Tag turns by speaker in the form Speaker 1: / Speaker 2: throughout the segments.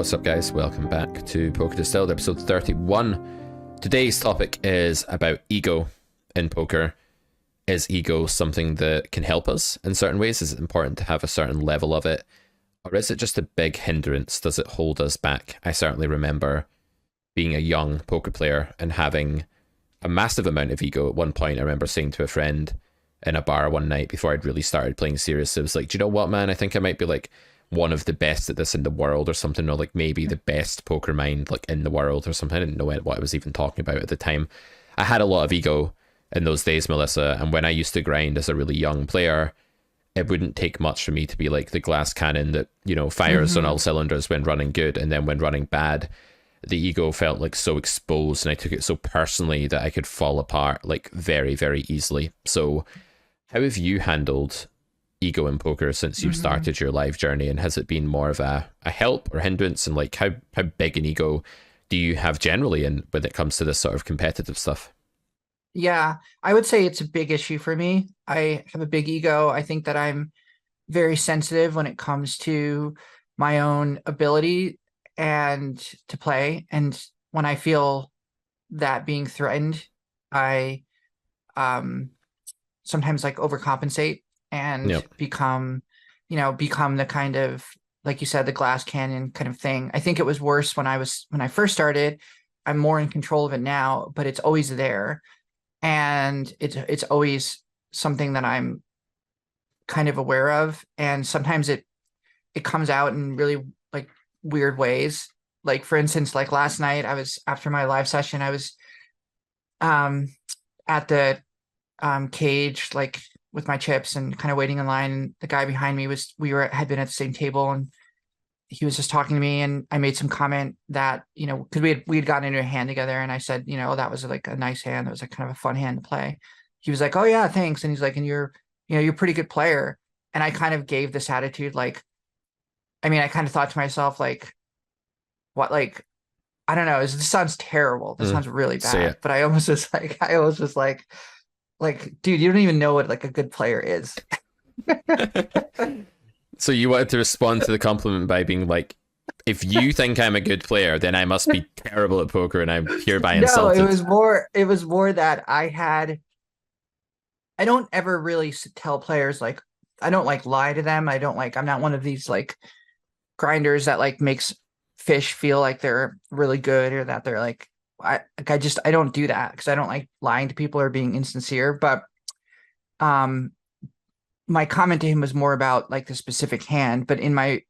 Speaker 1: What's up, guys? Welcome back to Poker Distilled, episode 31. Today's topic is about ego in poker. Is ego something that can help us in certain ways? Is it important to have a certain level of it? Or is it just a big hindrance? Does it hold us back? I certainly remember being a young poker player and having a massive amount of ego. At one point, I remember saying to a friend in a bar one night before I'd really started playing serious, it was like, do you know what, man? I think I might be like one of the best at this in the world or something, or like maybe the best poker mind like in the world or something. I didn't know what I was even talking about at the time. I had a lot of ego in those days, Melissa, and when I used to grind as a really young player, it wouldn't take much for me to be like the glass cannon that, you know, fires on all cylinders when running good, and then when running bad, the ego felt like so exposed and I took it so personally that I could fall apart like very, very easily. So how have you handled ego in poker since you've started your live journey, and has it been more of a help or hindrance, and like how big an ego do you have generally in when it comes to this sort of competitive stuff?
Speaker 2: Yeah, I would say it's a big issue for me. I have a big ego. I think that I'm very sensitive when it comes to my own ability and to play. And when I feel that being threatened, I sometimes like overcompensate and
Speaker 1: Yep.
Speaker 2: become the kind of, like you said, the glass cannon kind of thing. I think it was worse when I first started. I'm more in control of it now, but it's always there. And it's always something that I'm kind of aware of. And sometimes it comes out in really like weird ways. Like for instance, like last night, I was after my live session, I was um at the cage, like with my chips and kind of waiting in line. And the guy behind me had been at the same table, and he was just talking to me, and I made some comment that, because we had gotten into a hand together, and I said, oh, that was like a nice hand. That was like kind of a fun hand to play. He was like, oh yeah, thanks. And he's like, and you're a pretty good player. And I kind of gave this attitude, like, I mean, I kind of thought to myself, like, what, like, I don't know, this sounds terrible. This sounds really
Speaker 1: Say
Speaker 2: bad. But I almost was like, dude, you don't even know what like a good player is.
Speaker 1: it. So you wanted to respond to the compliment by being like, if you think I'm a good player, then I must be terrible at poker and I'm hereby
Speaker 2: No,
Speaker 1: insulted.
Speaker 2: it was more that I don't ever really tell players, like, I don't like lie to them. I'm not one of these like grinders that like makes fish feel like they're really good, or that they're like, I don't do that, because I don't like lying to people or being insincere. But um my comment to him was more about like the specific hand. But in my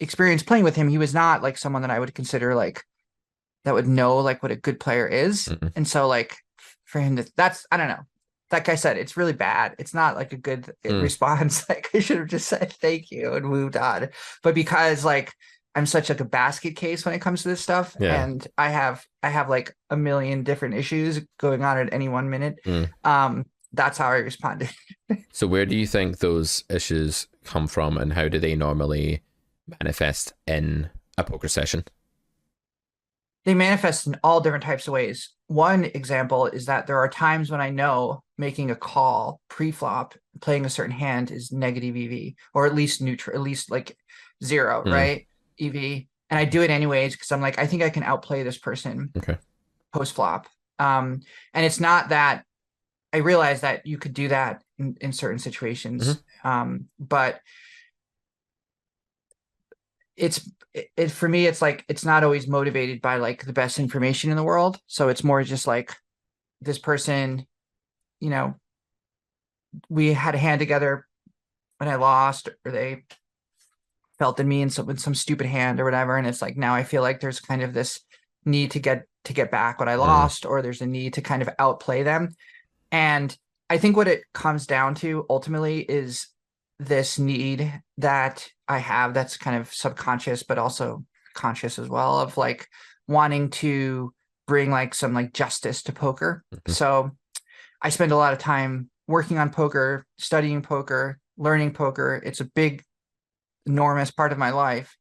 Speaker 2: experience playing with him, he was not like someone that I would consider like that would know like what a good player is.
Speaker 1: Mm-mm.
Speaker 2: And so like for him that's, I don't know. Like I said, it's really bad. It's not like a good response. Like I should have just said thank you and moved on. But because like I'm such like a basket case when it comes to this stuff,
Speaker 1: Yeah.
Speaker 2: and I have like a million different issues going on at any 1 minute.
Speaker 1: Mm.
Speaker 2: That's how I responded.
Speaker 1: So where do you think those issues come from, and how do they normally manifest in a poker session?
Speaker 2: They manifest in all different types of ways. One example is that there are times when I know making a call pre-flop, playing a certain hand is negative EV, or at least neutral, at least like zero,
Speaker 1: Mm.
Speaker 2: right? EV. And I do it anyways because I'm like, I think I can outplay this person
Speaker 1: Okay.
Speaker 2: post-flop. And it's not that I realize that you could do that in certain situations. But it for me, it's like, it's not always motivated by like the best information in the world. So it's more just like this person, you know, we had a hand together and I lost, or they felt in me in some stupid hand or whatever. And it's like, now I feel like there's kind of this need to get back what I
Speaker 1: Mm.
Speaker 2: lost, or there's a need to kind of outplay them. And I think what it comes down to ultimately is this need that I have, that's kind of subconscious, but also conscious as well, of like wanting to bring like some like justice to poker.
Speaker 1: Mhm.
Speaker 2: So I spend a lot of time working on poker, studying poker, learning poker. It's a big, enormous part of my life,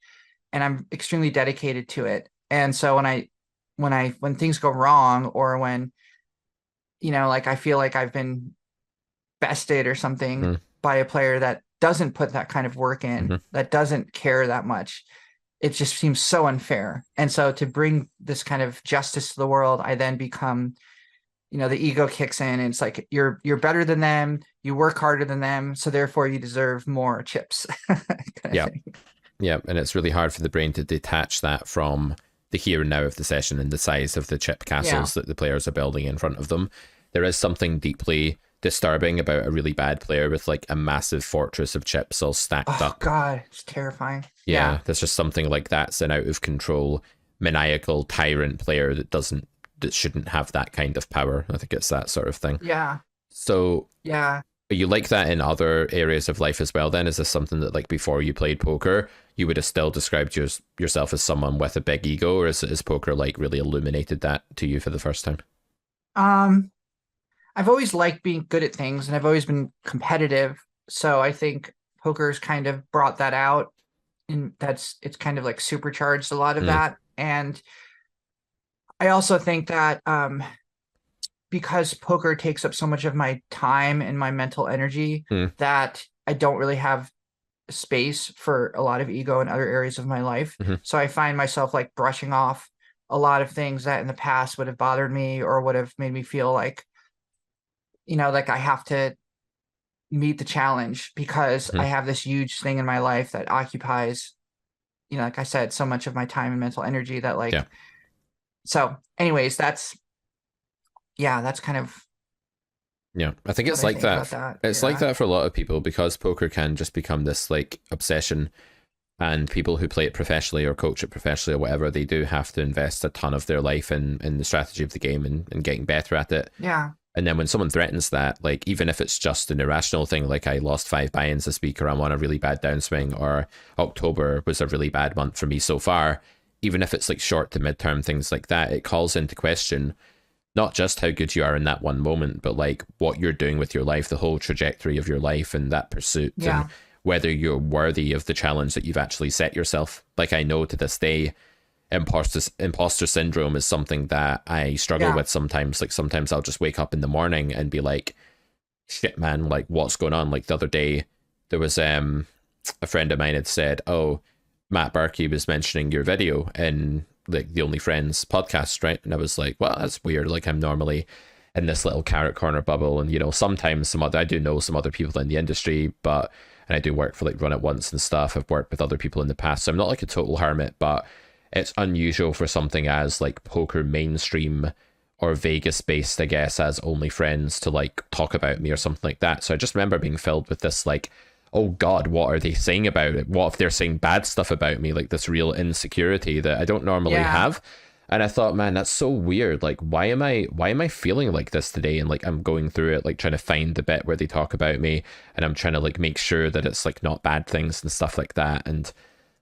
Speaker 2: and I'm extremely dedicated to it. And so when things go wrong, or when, like I feel like I've been bested or something
Speaker 1: Mm.
Speaker 2: by a player that doesn't put that kind of work in,
Speaker 1: Mhm.
Speaker 2: that doesn't care that much, it just seems so unfair. And so to bring this kind of justice to the world, I then become, the ego kicks in and it's like you're better than them, you work harder than them, so therefore you deserve more chips. kind of
Speaker 1: Yeah.
Speaker 2: thing.
Speaker 1: Yeah, and it's really hard for the brain to detach that from the here and now of the session and the size of the chip
Speaker 2: Yeah.
Speaker 1: castles that the players are building in front of them. There is something deeply disturbing about a really bad player with like a massive fortress of chips all stacked
Speaker 2: Oh
Speaker 1: up.
Speaker 2: God, it's terrifying.
Speaker 1: Yeah,
Speaker 2: Yeah.
Speaker 1: there's just something like that's an out of control, maniacal tyrant player that shouldn't have that kind of power. I think it's that sort of thing.
Speaker 2: Yeah.
Speaker 1: So
Speaker 2: Yeah.
Speaker 1: you like that in other areas of life as well then? Is this something that like before you played poker, you would have still described yourself as someone with a big ego, or is poker like really illuminated that to you for the first time?
Speaker 2: Um, I've always liked being good at things and I've always been competitive. So I think poker's kind of brought that out, and it's kind of like supercharged a lot of
Speaker 1: Mm,
Speaker 2: that. And I also think that because poker takes up so much of my time and my mental energy,
Speaker 1: mm,
Speaker 2: that I don't really have space for a lot of ego in other areas of my life.
Speaker 1: mm-hmm,
Speaker 2: So I find myself like brushing off a lot of things that in the past would have bothered me or would have made me feel like, like I have to meet the challenge because
Speaker 1: mm-hmm.
Speaker 2: I have this huge thing in my life that occupies, like I said, so much of my time and mental energy that
Speaker 1: Yeah.
Speaker 2: like, so anyways, that's kind of
Speaker 1: Yeah, I think
Speaker 2: what
Speaker 1: it's
Speaker 2: I
Speaker 1: like
Speaker 2: think
Speaker 1: that.
Speaker 2: about that.
Speaker 1: It's like
Speaker 2: Yeah.
Speaker 1: that for a lot of people because poker can just become this like obsession, and people who play it professionally or coach it professionally or whatever, they do have to invest a ton of their life in the strategy of the game and getting better at it.
Speaker 2: Yeah.
Speaker 1: And then when someone threatens that, like even if it's just an irrational thing, like I lost 5 buy-ins this week, or I'm on a really bad downswing, or October was a really bad month for me so far, even if it's like short to midterm things like that, it calls into question not just how good you are in that one moment, but like what you're doing with your life, the whole trajectory of your life and that pursuit, and
Speaker 2: Yeah.
Speaker 1: whether you're worthy of the challenge that you've actually set yourself. Like I know to this day, imposter syndrome is something that I struggle
Speaker 2: Yeah.
Speaker 1: with sometimes. Like sometimes I'll just wake up in the morning and be like, shit man, like what's going on? Like the other day there was a friend of mine had said, oh, Matt Berkey was mentioning your video in like the Only Friends podcast, right? And I was like, well, that's weird. Like I'm normally in this little carrot corner bubble, and sometimes I do know some other people in the industry, but and I do work for like Run It Once and stuff. I've worked with other people in the past, so I'm not like a total hermit, but it's unusual for something as like poker mainstream or Vegas based, I guess, as Only Friends to like talk about me or something like that. So I just remember being filled with this like, oh God, what are they saying about it? What if they're saying bad stuff about me? Like this real insecurity that I don't normally
Speaker 2: Yeah.
Speaker 1: have. And I thought, man, that's so weird. Like, why am I feeling like this today? And like, I'm going through it, like trying to find the bit where they talk about me, and I'm trying to like make sure that it's like not bad things and stuff like that. And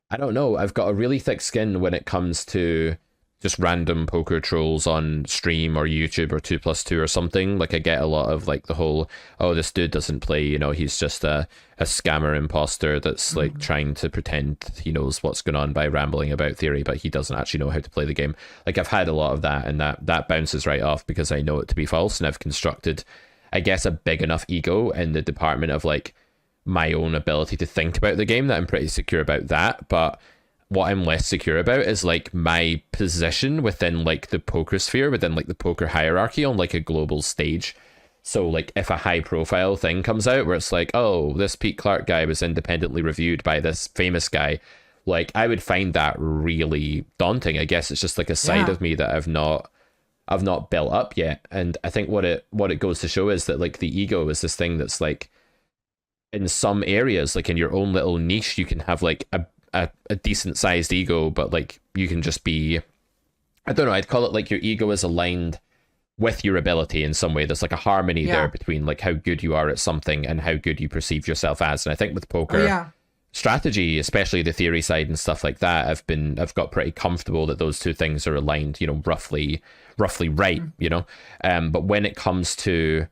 Speaker 1: I don't know. I've got a really thick skin when it comes to just random poker trolls on stream or YouTube or 2+2 or something. Like I get a lot of like the whole, oh, this dude doesn't play, he's just a scammer imposter that's like
Speaker 2: Mhm.
Speaker 1: trying to pretend he knows what's going on by rambling about theory, but he doesn't actually know how to play the game. Like I've had a lot of that, and that bounces right off because I know it to be false, and I've constructed, I guess, a big enough ego in the department of like my own ability to think about the game that I'm pretty secure about that. But what I'm less secure about is like my position within like the poker sphere, within like the poker hierarchy on like a global stage. So like if a high profile thing comes out where it's like, oh, this Pete Clark guy was independently reviewed by this famous guy, like I would find that really daunting. I guess it's just like a side
Speaker 2: Yeah.
Speaker 1: of me that I've not built up yet. And I think what it goes to show is that like the ego is this thing that's like in some areas, like in your own little niche, you can have like a decent sized ego, but like you can just be, I don't know, I'd call it like your ego is aligned with your ability in some way. There's like a harmony there
Speaker 2: Yeah.
Speaker 1: between like how good you are at something and how good you perceive yourself as. And I think with
Speaker 2: Oh
Speaker 1: poker
Speaker 2: yeah.
Speaker 1: strategy, especially the theory side and stuff like that, I've got pretty comfortable that those two things are aligned, roughly right,
Speaker 2: Mhm.
Speaker 1: but when it comes to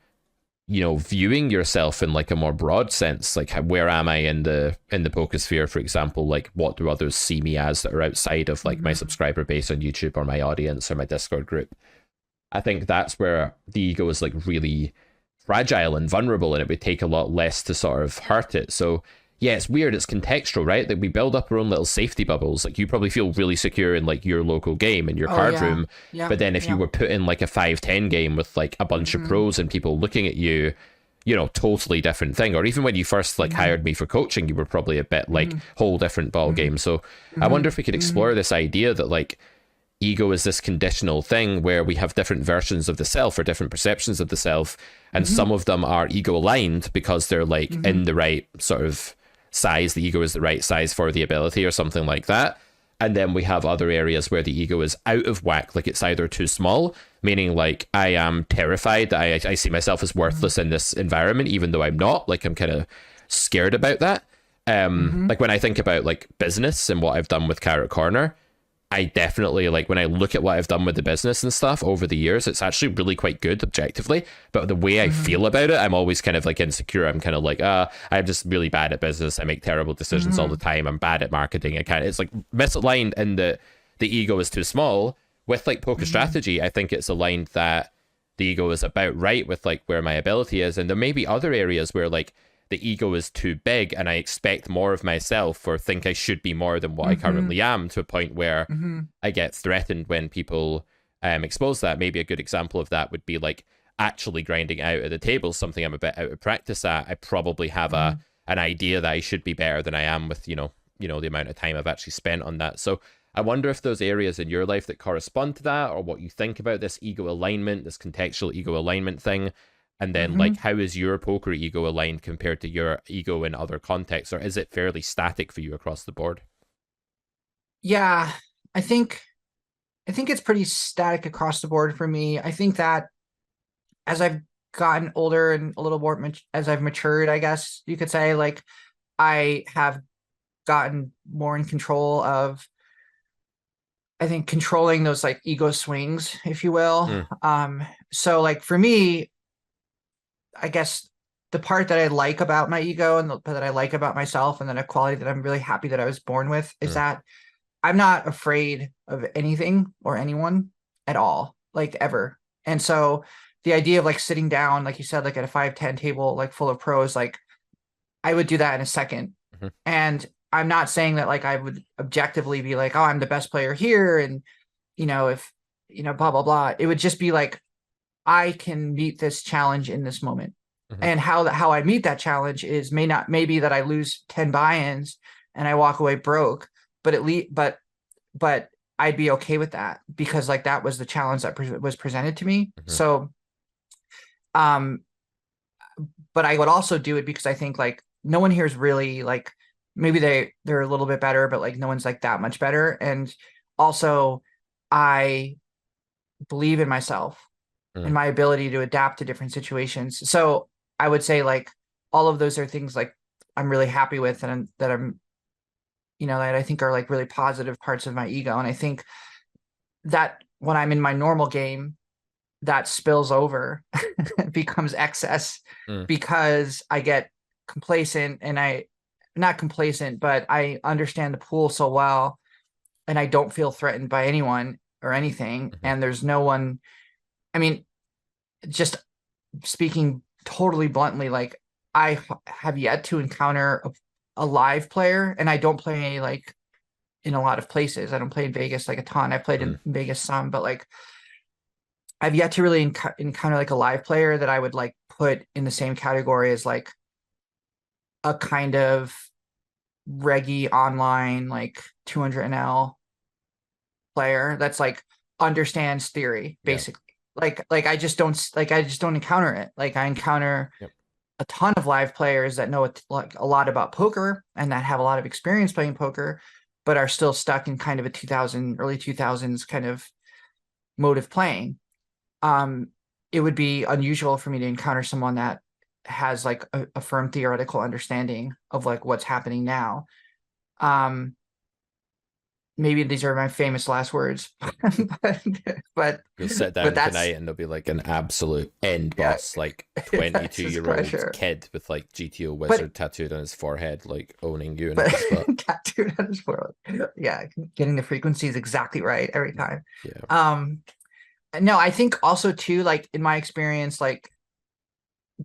Speaker 1: viewing yourself in like a more broad sense, like where am I in the poker sphere, for example, like what do others see me as that are outside of like my
Speaker 2: Mhm.
Speaker 1: subscriber base on YouTube or my audience or my Discord group. I think that's where the ego is like really fragile and vulnerable, and it would take a lot less to sort of hurt it. So yeah, it's weird. It's contextual, right? That we build up our own little safety bubbles. Like you probably feel really secure in like your local game and your
Speaker 2: Oh
Speaker 1: card
Speaker 2: yeah.
Speaker 1: room.
Speaker 2: Yeah.
Speaker 1: But then if you
Speaker 2: Yeah.
Speaker 1: were put in like a 5-10 game with like a bunch of
Speaker 2: Mm-hmm.
Speaker 1: pros and people looking at you, totally different thing. Or even when you first like
Speaker 2: Mm-hmm.
Speaker 1: hired me for coaching, you were probably a bit like
Speaker 2: Mm-hmm.
Speaker 1: whole different ball
Speaker 2: Mm-hmm.
Speaker 1: game. So I
Speaker 2: Mm-hmm.
Speaker 1: wonder if we could
Speaker 2: Mm-hmm.
Speaker 1: explore this idea that like ego is this conditional thing where we have different versions of the self or different perceptions of the self, and
Speaker 2: Mm-hmm.
Speaker 1: some of them are ego aligned because they're like
Speaker 2: Mm-hmm.
Speaker 1: in the right sort of size. The ego is the right size for the ability or something like that. And then we have other areas where the ego is out of whack, like it's either too small, meaning like I am terrified that I see myself as
Speaker 2: Mm-hmm.
Speaker 1: worthless in this environment, even though I'm not. Like I'm kind of scared about that.
Speaker 2: Mm-hmm.
Speaker 1: Like when I think about like business and what I've done with Carrot Corner, I definitely like when I look at what I've done with the business and stuff over the years, it's actually really quite good objectively. But the way I
Speaker 2: Mm-hmm.
Speaker 1: feel about it, I'm always kind of like insecure. I'm kind of like, I'm just really bad at business. I make terrible decisions all
Speaker 2: Mm-hmm.
Speaker 1: the time. I'm bad at marketing. It's like misaligned in the ego is too small. With like poker
Speaker 2: Mm-hmm.
Speaker 1: strategy, I think it's aligned that the ego is about right with like where my ability is. And there may be other areas where like the ego is too big and I expect more of myself or think I should be more than what I
Speaker 2: Mm-hmm.
Speaker 1: currently am, to a point where
Speaker 2: Mm-hmm.
Speaker 1: I get threatened when people expose that. Maybe a good example of that would be like actually grinding out at the table, something I'm a bit out of practice at. I probably have
Speaker 2: Mm-hmm.
Speaker 1: an idea that I should be better than I am with, the amount of time I've actually spent on that. So I wonder if those areas in your life that correspond to that, or what you think about this ego alignment, this contextual ego alignment thing, and then
Speaker 2: Mm-hmm.
Speaker 1: like how is your poker ego aligned compared to your ego in other contexts, or is it fairly static for you across the board?
Speaker 2: Yeah, I think I think it's pretty static across the board for me. I think that as I've gotten older and a little more as I've matured, I guess you could say, like I have gotten more in control of, I think, controlling those like ego swings, if you will.
Speaker 1: Mm,
Speaker 2: So like for me, I guess the part that I like about my ego and that I like about myself and then a quality that I'm really happy that I was born with is
Speaker 1: mm,
Speaker 2: that I'm not afraid of anything or anyone at all, like ever. And so the idea of like sitting down, like you said, like at a 5-10 table, like full of pros, like I would do that in a second.
Speaker 1: mm,
Speaker 2: And I'm not saying that like I would objectively be like, oh, I'm the best player here. And, if, blah, blah, blah. It would just be like, I can meet this challenge in this moment.
Speaker 1: mm,
Speaker 2: And how I meet that challenge is maybe that I lose 10 buy-ins and I walk away broke, but at least, but I'd be okay with that because like that was the challenge that was presented to me.
Speaker 1: mm,
Speaker 2: So, um, but I would also do it because I think like no one here is really like, maybe they're a little bit better, but like no one's like that much better. And also I believe in myself and
Speaker 1: mm,
Speaker 2: my ability to adapt to different situations. So I would say like all of those are things like I'm really happy with and that I'm, that I think are like really positive parts of my ego. And I think that when I'm in my normal game, that spills over becomes excess
Speaker 1: mm,
Speaker 2: because I get complacent and not complacent, but I understand the pool so well and I don't feel threatened by anyone or anything.
Speaker 1: mm,
Speaker 2: And there's no one, I mean, just speaking totally bluntly, like I have yet to encounter a live player, and I don't play like in a lot of places. I don't play in Vegas like a ton. I've played
Speaker 1: mm,
Speaker 2: in Vegas some, but like I've yet to really encounter like a live player that I would like put in the same category as like a kind of reggy online like 200 NL player that's like understands theory
Speaker 1: yeah.
Speaker 2: basically. Like I just don't encounter it. Like I encounter
Speaker 1: Yep.
Speaker 2: a ton of live players that know like a lot about poker and that have a lot of experience playing poker, but are still stuck in kind of a early 2000s kind of mode of playing. um, it would be unusual for me to encounter someone that has like a firm theoretical understanding of like what's happening now. Um, maybe these are my famous last words, but but
Speaker 1: You'll sit
Speaker 2: but
Speaker 1: down
Speaker 2: that's
Speaker 1: tonight and there'll be like an absolute end
Speaker 2: yeah,
Speaker 1: boss, like
Speaker 2: that's his
Speaker 1: 22-year-old
Speaker 2: pressure.
Speaker 1: kid with like GTO
Speaker 2: But
Speaker 1: wizard tattooed on his forehead, like owning you in
Speaker 2: but
Speaker 1: every spot.
Speaker 2: tattooed on his world, yeah, getting the frequencies exactly right every time.
Speaker 1: Yeah.
Speaker 2: Um, no, I think also too, like in my experience, like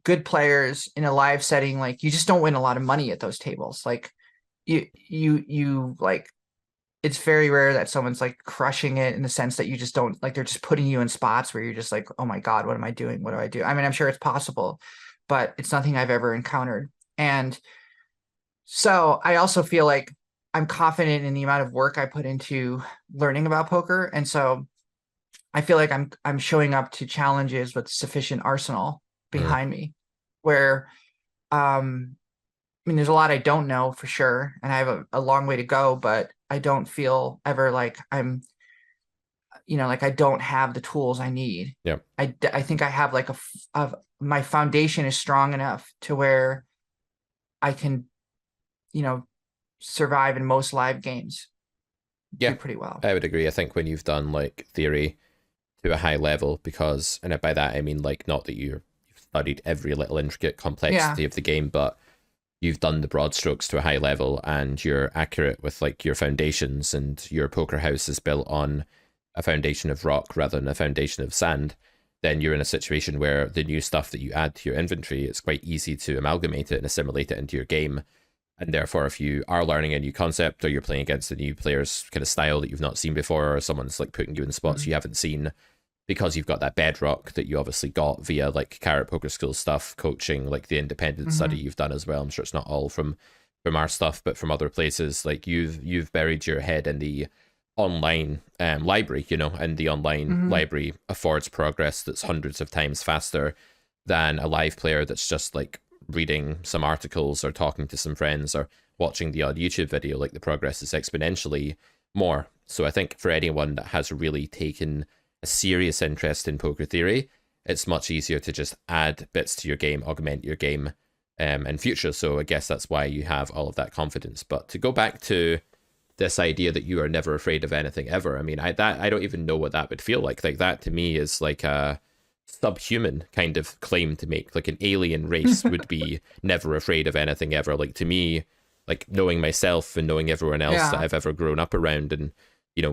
Speaker 2: good players in a live setting, like you just don't win a lot of money at those tables. Like you like it's very rare that someone's like crushing it in the sense that you just don't like they're just putting you in spots where you're just like, oh my God, what am I doing? What do I do? I mean, I'm sure it's possible, but it's nothing I've ever encountered. And so I also feel like I'm confident in the amount of work I put into learning about poker. And so I feel like I'm showing up to challenges with sufficient arsenal
Speaker 1: Mm.
Speaker 2: behind me where I mean, there's a lot I don't know for sure, and I have a long way to go, but I don't feel ever like I'm, like I don't have the tools I need.
Speaker 1: Yeah.
Speaker 2: I think I have like my foundation is strong enough to where I can, you know, survive in most live games, do
Speaker 1: Yeah,
Speaker 2: pretty well.
Speaker 1: I would agree. I think when you've done like theory to a high level, because, and by that I mean like not that you've studied every little intricate
Speaker 2: Yeah.
Speaker 1: complexity of the game, but you've done the broad strokes to a high level and you're accurate with like your foundations, and your poker house is built on a foundation of rock rather than a foundation of sand, then you're in a situation where the new stuff that you add to your inventory, it's quite easy to amalgamate it and assimilate it into your game. And therefore, if you are learning a new concept, or you're playing against a new player's kind of style that you've not seen before, or someone's like putting you in spots
Speaker 2: Mhm.
Speaker 1: you haven't seen, because you've got that bedrock that you obviously got via like Carrot Poker School stuff, coaching, like the independent study
Speaker 2: Mhm.
Speaker 1: you've done as well. I'm sure it's not all from our stuff, but from other places. Like you've buried your head in the online library, and the online
Speaker 2: Mhm.
Speaker 1: library affords progress that's hundreds of times faster than a live player that's just like reading some articles or talking to some friends or watching the odd YouTube video. Like the progress is exponentially more. So I think for anyone that has really taken a serious interest in poker theory, it's much easier to just add bits to your game, augment your game in future. So I guess that's why you have all of that confidence. But to go back to this idea that you are never afraid of anything ever, I mean, I don't even know what that would feel like. Like that to me is like a subhuman kind of claim to make. Like an alien race would be never afraid of anything ever. Like to me, like knowing myself and knowing everyone else that
Speaker 2: Yeah.
Speaker 1: I've ever grown up around and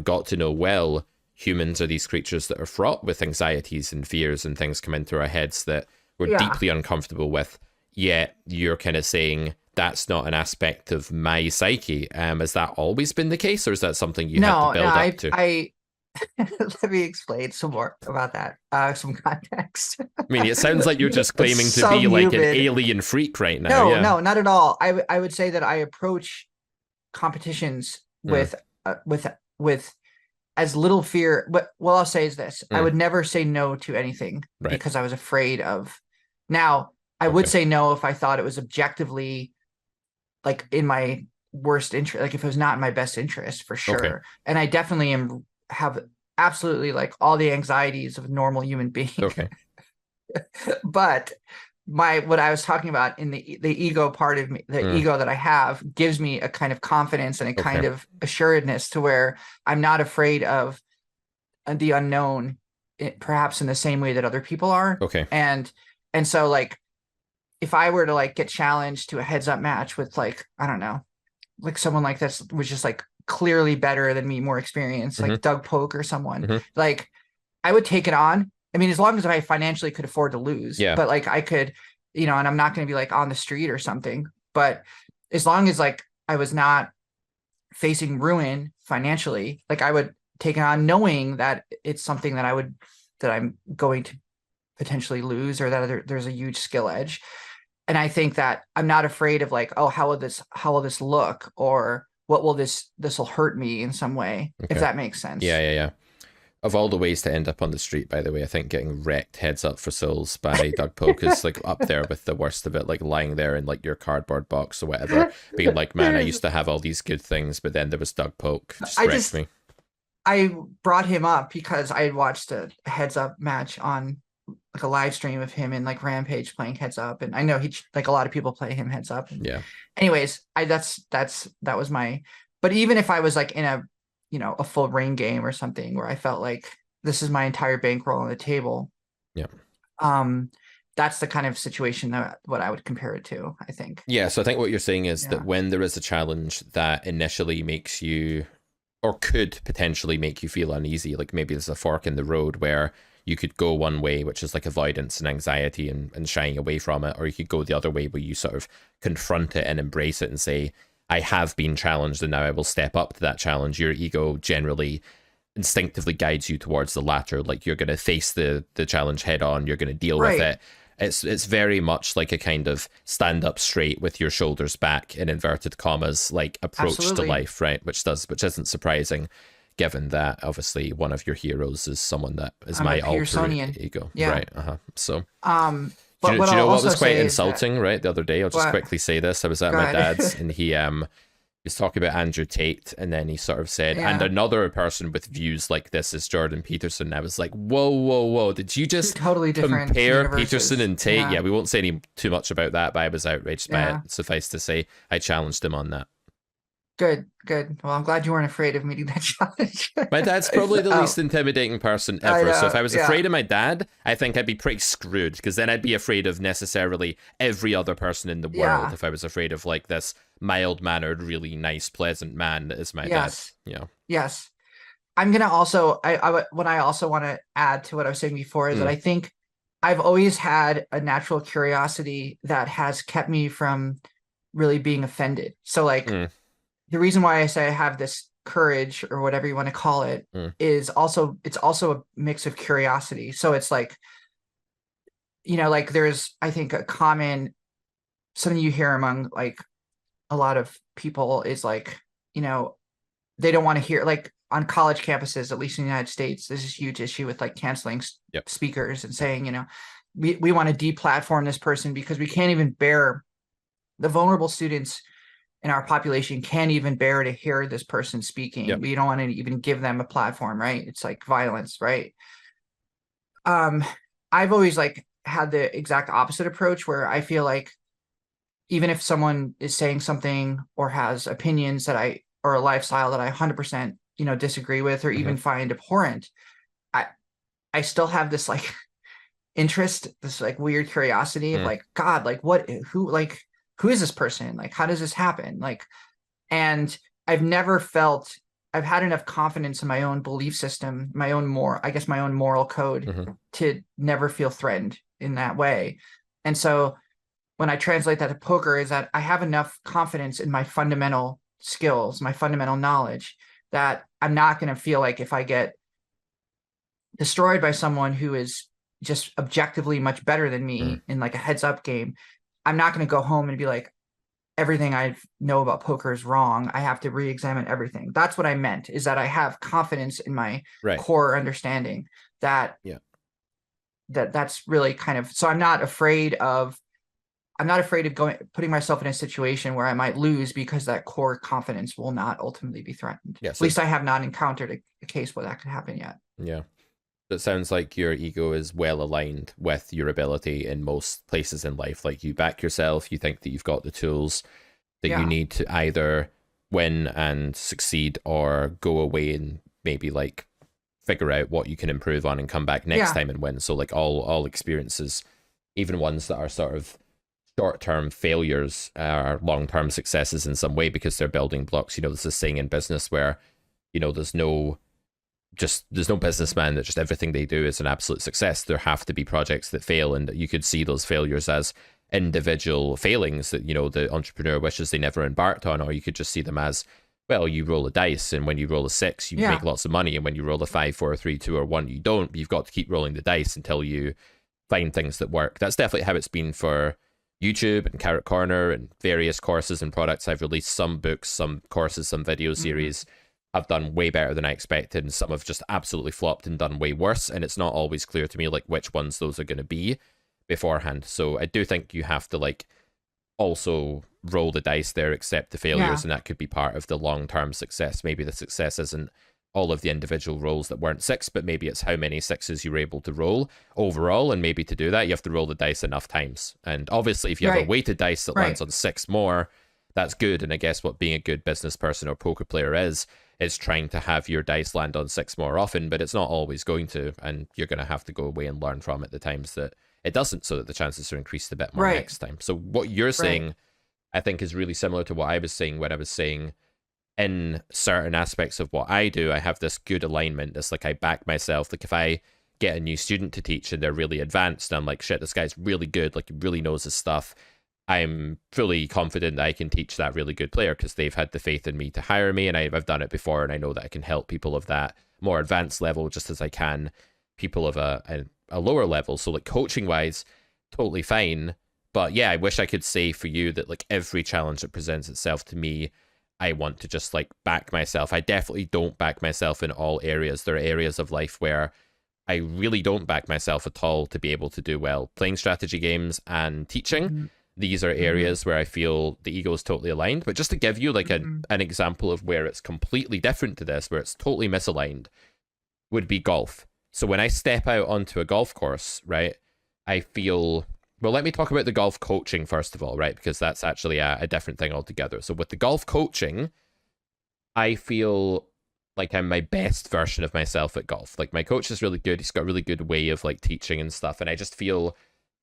Speaker 1: got to know well, humans are these creatures that are fraught with anxieties and fears, and things come into our heads that we're
Speaker 2: Yeah.
Speaker 1: deeply uncomfortable with. Yet you're kind of saying that's not an aspect of my psyche. Has that always been the case, or is that something you had to
Speaker 2: No, no,
Speaker 1: build up to?
Speaker 2: I let me explain some more about that. Some context.
Speaker 1: I mean, it sounds like you're just
Speaker 2: It's
Speaker 1: claiming to be like an
Speaker 2: subhuman.
Speaker 1: alien freak right now.
Speaker 2: No,
Speaker 1: Yeah.
Speaker 2: no, not at all. I would say that I approach competitions
Speaker 1: Mm,
Speaker 2: with as little fear. But what I'll say is this: I
Speaker 1: mm,
Speaker 2: would never say no to anything
Speaker 1: right.
Speaker 2: because I was afraid of. Now, I would
Speaker 1: Okay.
Speaker 2: say no if I thought it was objectively like in my worst interest, like if it was not in my best interest for
Speaker 1: Okay.
Speaker 2: sure. And I definitely have absolutely like all the anxieties of a normal human being.
Speaker 1: Okay.
Speaker 2: But what I was talking about in the ego part of me, the
Speaker 1: Mm,
Speaker 2: ego that I have gives me a kind of confidence and a
Speaker 1: okay.
Speaker 2: kind of assuredness to where I'm not afraid of the unknown, perhaps in the same way that other people are.
Speaker 1: Okay.
Speaker 2: And so like if I were to like get challenged to a heads up match with like, I don't know, like someone like this was just like clearly better than me, more experienced,
Speaker 1: Mm-hmm.
Speaker 2: like Doug Polk or someone,
Speaker 1: Mm-hmm.
Speaker 2: like I would take it on. I mean, as long as I financially could afford to lose,
Speaker 1: Yeah.
Speaker 2: but like I could, and I'm not going to be like on the street or something, but as long as like I was not facing ruin financially, like I would take it on knowing that it's something that I'm going to potentially lose, or that there's a huge skill edge. And I think that I'm not afraid of like, oh, how will this look, or what will this will hurt me in some way, if
Speaker 1: Okay.
Speaker 2: that makes
Speaker 1: Yeah.
Speaker 2: sense.
Speaker 1: Yeah. Yeah. Of all the ways to end up on the street, by the way, I think getting wrecked heads up for souls by Doug Polk is like up there with the worst of it. Like lying there in like your cardboard box or whatever, being like, man, I
Speaker 2: There's
Speaker 1: used to have all these good things, but then there was Doug Polk, just
Speaker 2: I
Speaker 1: wrecked
Speaker 2: just
Speaker 1: me.
Speaker 2: I brought him up because I had watched a heads up match on like a live stream of him and like Rampage playing heads up, and I know he like a lot of people play him heads up. And
Speaker 1: Yeah.
Speaker 2: anyways, that was my. But even if I was like in a full rain game or something where I felt like this is my entire bankroll on the table,
Speaker 1: Yeah.
Speaker 2: um, that's the kind of situation that what I would compare it to, I think.
Speaker 1: Yeah. So I think what you're saying is that
Speaker 2: Yeah.
Speaker 1: when there is a challenge that initially makes you, or could potentially make you feel uneasy, like maybe there's a fork in the road where you could go one way, which is like avoidance and anxiety and shying away from it, or you could go the other way where you sort of confront it and embrace it and say, I have been challenged and now I will step up to that challenge. Your ego generally instinctively guides you towards the latter. Like you're going to face the challenge head on, you're going to deal with it. It's very much like a kind of stand up straight with your shoulders back in inverted commas, like approach to life, right? Which isn't surprising, given that obviously one of your heroes is someone that is my alter ego, right? So,
Speaker 2: but
Speaker 1: do you know what was quite
Speaker 2: insulting,
Speaker 1: right? The other day, I'll just quickly say this. I was at my dad's, and he was talking about Andrew Tate, and then he sort of said, and another person with views like this is Jordan Peterson. I was like, whoa, did you just
Speaker 2: totally
Speaker 1: compare
Speaker 2: universes.
Speaker 1: Peterson and Tate? Yeah, we won't say too much about that, but I was outraged by it. Suffice to say, I challenged him on that.
Speaker 2: Good. Well, I'm glad you weren't afraid of meeting that challenge.
Speaker 1: My dad's probably the least intimidating person ever. So if I was afraid of my dad, I think I'd be pretty screwed, because then I'd be afraid of necessarily every other person in the world if I was afraid of like this mild-mannered, really nice, pleasant man that is my dad.
Speaker 2: Yes. I'm gonna also what I also want to add to what I was saying before is that I think I've always had a natural curiosity that has kept me from really being offended. So like the reason why I say I have this courage, or whatever you want to call it, is also a mix of curiosity. So it's like, like there's, I think, a common, something you hear among like a lot of people is like, they don't want to hear, like on college campuses, at least in the United States, there's this huge issue with like canceling speakers and saying, we want to deplatform this person because we can't even bear, the vulnerable students in our population can't even bear to hear this person speaking. We don't want to even give them a platform, right? It's like violence, right? I've always like had the exact opposite approach, where I feel like even if someone is saying something or has opinions or a lifestyle that I 100%, disagree with, or even find abhorrent, I still have this like interest, this like weird curiosity of like, God, like who is this person? Like, how does this happen? Like, and I've had enough confidence in my own belief system, my own moral code to never feel threatened in that way. And so when I translate that to poker, is that I have enough confidence in my fundamental skills, my fundamental knowledge, that I'm not going to feel like if I get destroyed by someone who is just objectively much better than me in like a heads up game, I'm not going to go home and be like, everything I know about poker is wrong. I have to re-examine everything. That's what I meant, is that I have confidence in my core understanding that that's really kind of, so I'm not afraid of putting myself in a situation where I might lose, because that core confidence will not ultimately be threatened. At least I have not encountered a case where that could happen yet.
Speaker 1: Yeah. It sounds like your ego is well aligned with your ability in most places in life. Like you back yourself, you think that you've got the tools that you need to either win and succeed, or go away and maybe like figure out what you can improve on and come back next time and win. So like all experiences, even ones that are sort of short-term failures, are long-term successes in some way, because they're building blocks. There's this saying in business where, there's no businessman that just everything they do is an absolute success. There have to be projects that fail, and you could see those failures as individual failings that the entrepreneur wishes they never embarked on, or you could just see them as, well, you roll a dice, and when you roll a 6 you make lots of money, and when you roll a 5, 4, 3, 2, or 1 you don't. But you've got to keep rolling the dice until you find things that work. That's definitely how it's been for YouTube and Carrot Corner and various courses and products I've released. Some books, some courses, some video series have done way better than I expected, and some have just absolutely flopped and done way worse, and it's not always clear to me like which ones those are going to be beforehand. So I do think you have to like also roll the dice there, accept the failures, and that could be part of the long-term success. Maybe the success isn't all of the individual rolls that weren't 6, but maybe it's how many 6s you were able to roll overall, and maybe to do that you have to roll the dice enough times. And obviously if you have a weighted dice that lands on 6 more, that's good. And I guess what being a good business person or poker player is trying to have your dice land on 6 more often, but it's not always going to, and you're going to have to go away and learn from it the times that it doesn't, so that the chances are increased a bit more next time. So what you're saying, I think, is really similar to what I was saying when I was saying, in certain aspects of what I do, I have this good alignment. It's like I back myself. Like if I get a new student to teach and they're really advanced, and I'm like, shit, this guy's really good, like he really knows his stuff. I'm fully confident that I can teach that really good player because they've had the faith in me to hire me, and I've done it before, and I know that I can help people of that more advanced level just as I can people of a lower level. So like coaching wise, totally fine. But yeah, I wish I could say for you that like every challenge that presents itself to me, I want to just like back myself. I definitely don't back myself in all areas. There are areas of life where I really don't back myself at all to be able to do well. Playing strategy games and teaching,
Speaker 2: Mm-hmm.
Speaker 1: these are areas where I feel the ego is totally aligned. But just to give you like an example of where it's completely different to this, where it's totally misaligned, would be golf. So when I step out onto a golf course, right, I feel, well, let me talk about the golf coaching first of all, right, because that's actually a different thing altogether. So with the golf coaching, I feel like I'm my best version of myself at golf. Like my coach is really good. He's got a really good way of like teaching and stuff. And I just feel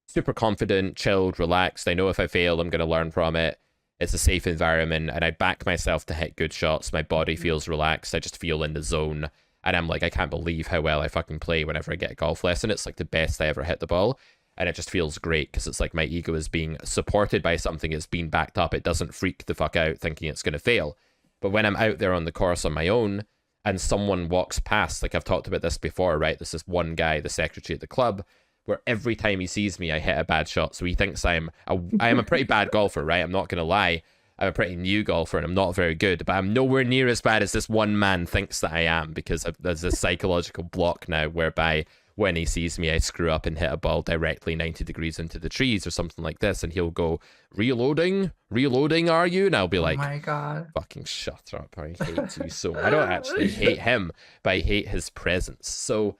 Speaker 1: super confident, chilled, relaxed. I know if I fail, I'm going to learn from it. It's a safe environment, and I back myself to hit good shots. My body feels relaxed. I just feel in the zone. And I'm like, I can't believe how well I fucking play whenever I get a golf lesson. It's like the best I ever hit the ball. And it just feels great because it's like my ego is being supported by something. It's being backed up. It doesn't freak the fuck out thinking it's going to fail. But when I'm out there on the course on my own and someone walks past, like I've talked about this before, right? This is one guy, the secretary at the club, where every time he sees me, I hit a bad shot. So he thinks I am a pretty bad golfer, right? I'm not going to lie. I'm a pretty new golfer and I'm not very good, but I'm nowhere near as bad as this one man thinks that I am, because there's this psychological block now whereby when he sees me, I screw up and hit a ball directly 90 degrees into the trees or something like this. And he'll go, reloading, are you? And I'll be like,
Speaker 2: oh my God,
Speaker 1: fucking shut up. I hate you so. I don't actually hate him, but I hate his presence. So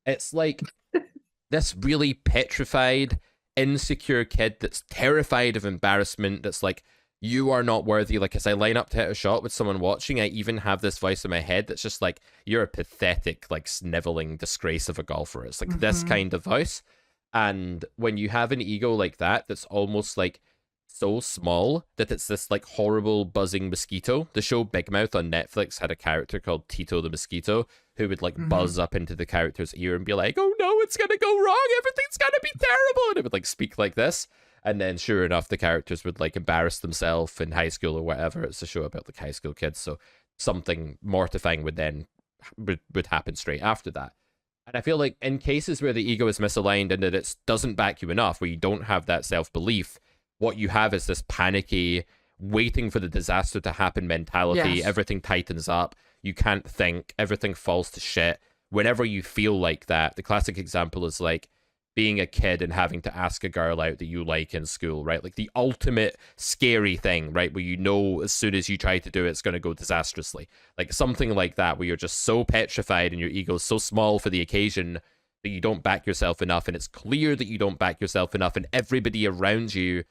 Speaker 1: it's like this really petrified, insecure kid that's terrified of embarrassment, that's like, you are not worthy. Like, as I line up to hit a shot with someone watching, I even have this voice in my head that's just like, you're a pathetic, like, sniveling disgrace of a golfer. It's like this kind of voice. And when you have an ego like that, that's almost like so small that it's this like horrible buzzing mosquito. The show Big Mouth on Netflix had a character called Tito the Mosquito who would like buzz up into the character's ear and be like, oh no, it's gonna go wrong, everything's gonna be terrible, and it would like speak like this. And then sure enough, the characters would like embarrass themselves in high school or whatever. It's a show about like high school kids, so something mortifying would then would happen straight after that. And I feel like in cases where the ego is misaligned and that it doesn't back you enough, where you don't have that self-belief, what you have is this panicky, waiting for the disaster to happen mentality.
Speaker 2: Yes.
Speaker 1: Everything tightens up. You can't think. Everything falls to shit. Whenever you feel like that, the classic example is like being a kid and having to ask a girl out that you like in school, right? Like the ultimate scary thing, right? Where you know as soon as you try to do it, it's going to go disastrously. Like something like that, where you're just so petrified and your ego's so small for the occasion that you don't back yourself enough. And it's clear that you don't back yourself enough, and everybody around you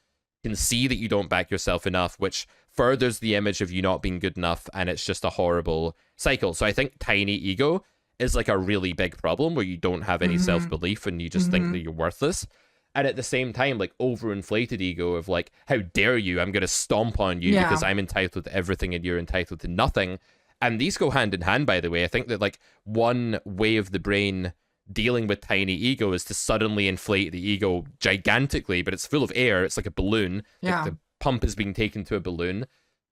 Speaker 1: can see that you don't back yourself enough, which furthers the image of you not being good enough. And it's just a horrible cycle. So I think tiny ego is like a really big problem where you don't have any self-belief and you just think that you're worthless. And at the same time, like overinflated ego of like, how dare you, I'm going to stomp on you because I'm entitled to everything and you're entitled to nothing. And these go hand in hand, by the way. I think that like one way of the brain dealing with tiny ego is to suddenly inflate the ego gigantically, but it's full of air. It's like a balloon.
Speaker 2: Yeah.
Speaker 1: Like the pump is being taken to a balloon.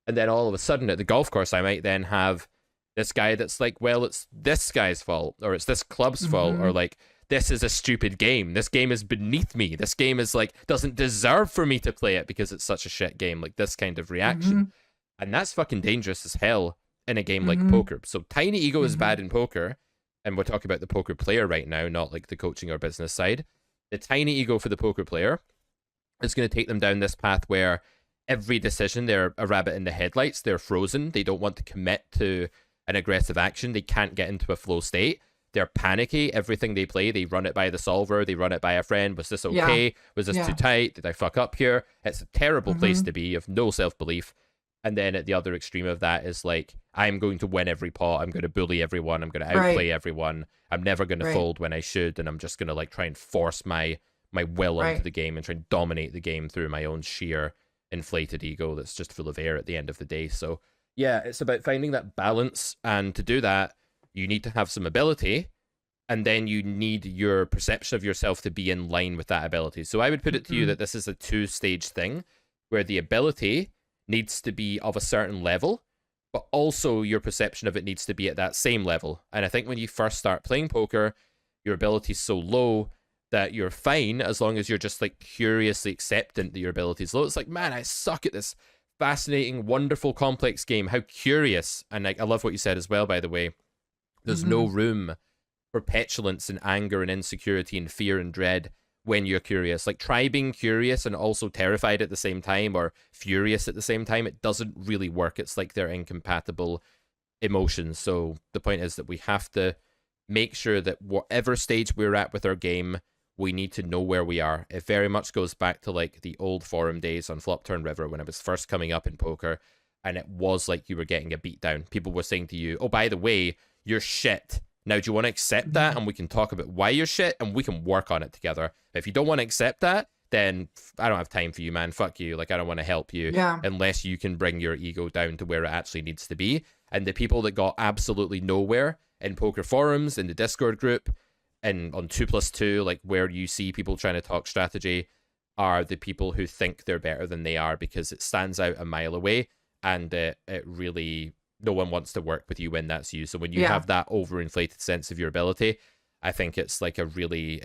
Speaker 1: And then all of a sudden at the golf course, I might then have this guy that's like, well, it's this guy's fault, or it's this club's fault, or like, this is a stupid game. This game is beneath me. This game is like, doesn't deserve for me to play it because it's such a shit game. Like this kind of reaction. And that's fucking dangerous as hell in a game like poker. So tiny ego is bad in poker. And we're talking about the poker player right now, not like the coaching or business side. The tiny ego for the poker player is going to take them down this path where every decision, they're a rabbit in the headlights. They're frozen. They don't want to commit to an aggressive action. They can't get into a flow state. They're panicky. Everything they play, they run it by the solver. They run it by a friend. Was this okay? Yeah. Was this too tight? Did I fuck up here? It's a terrible place to be. You have no self-belief. And then at the other extreme of that is like, I'm going to win every pot. I'm going to bully everyone. I'm going to outplay everyone. I'm never going to fold when I should. And I'm just going to like try and force my will onto the game and try and dominate the game through my own sheer inflated ego that's just full of air at the end of the day. So yeah, it's about finding that balance. And to do that, you need to have some ability, and then you need your perception of yourself to be in line with that ability. So I would put it to you that this is a two-stage thing where the ability needs to be of a certain level, but also your perception of it needs to be at that same level. And I think when you first start playing poker, your ability is so low that you're fine as long as you're just like curiously acceptant that your ability is low. It's like, man, I suck at this fascinating, wonderful, complex game. How curious. And like, I love what you said as well, by the way. There's no room for petulance and anger and insecurity and fear and dread when you're curious. Like, try being curious and also terrified at the same time, or furious at the same time. It doesn't really work. It's like they're incompatible emotions. So the point is that we have to make sure that whatever stage we're at with our game, we need to know where we are. It very much goes back to like the old forum days on Flop Turn River when I was first coming up in poker, and it was like you were getting a beat down. People were saying to you, oh, by the way, you're shit. Now, do you want to accept that? And we can talk about why you're shit, and we can work on it together. If you don't want to accept that, then I don't have time for you, man. Fuck you. Like, I don't want to help you unless you can bring your ego down to where it actually needs to be. And the people that got absolutely nowhere in poker forums, in the Discord group, and on 2+2, like where you see people trying to talk strategy, are the people who think they're better than they are, because it stands out a mile away, and it really, no one wants to work with you when that's you. So when you have that overinflated sense of your ability, I think it's like a really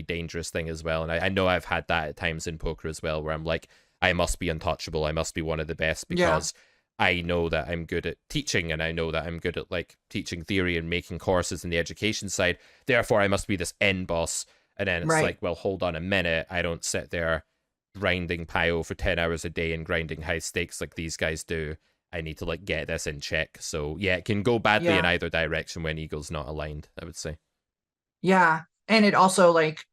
Speaker 1: dangerous thing as well. And I know I've had that at times in poker as well, where I'm like, I must be untouchable. I must be one of the best because I know that I'm good at teaching, and I know that I'm good at like teaching theory and making courses in the education side. Therefore, I must be this end boss. And then it's like, well, hold on a minute. I don't sit there grinding PIO for 10 hours a day and grinding high stakes like these guys do. I need to like get this in check. So yeah, it can go badly in either direction when ego's not aligned, I would say.
Speaker 2: Yeah. And it also, like,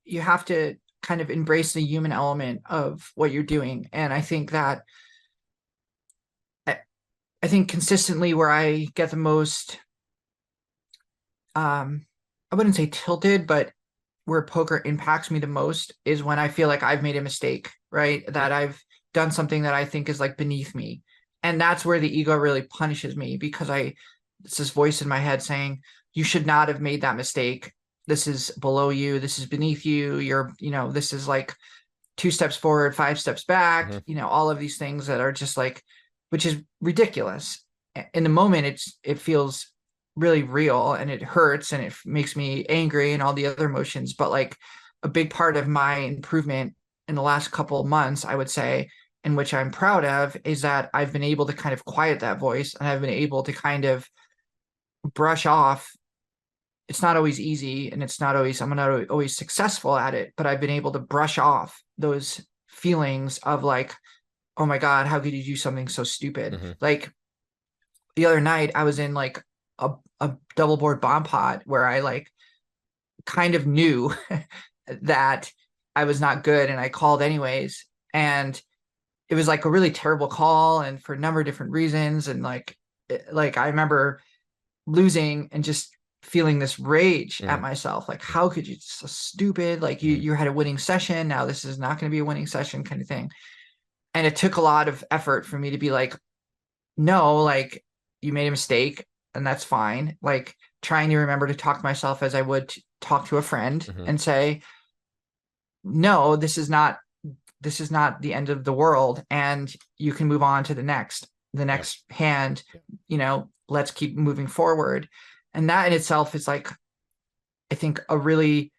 Speaker 2: you have to kind of embrace the human element of what you're doing. And I think that I think consistently where I get the most, I wouldn't say tilted, but where poker impacts me the most is when I feel like I've made a mistake, right? That I've done something that I think is like beneath me. And that's where the ego really punishes me, because it's this voice in my head saying, you should not have made that mistake. This is below you. This is beneath you. This is like 2 steps forward, 5 steps back, all of these things that are just like, which is ridiculous. In the moment, it feels really real, and it hurts, and it makes me angry and all the other emotions. But like, a big part of my improvement in the last couple of months, I would say, and which I'm proud of, is that I've been able to kind of quiet that voice, and I've been able to kind of brush off. It's not always easy, and I'm not always successful at it, but I've been able to brush off those feelings of like, oh my God, how could you do something so stupid? Like the other night I was in like a double board bomb pot where I like kind of knew that I was not good, and I called anyways. And it was like a really terrible call, and for a number of different reasons. And like I remember losing and just feeling this rage at myself. Like, how could you, so stupid? Like you had a winning session. Now this is not going to be a winning session, kind of thing. And it took a lot of effort for me to be like, no, like, you made a mistake, and that's fine. Like, trying to remember to talk to myself as I would talk to a friend and say, no, this is not the end of the world, and you can move on to the next hand. Let's keep moving forward. And that in itself is like, I think a really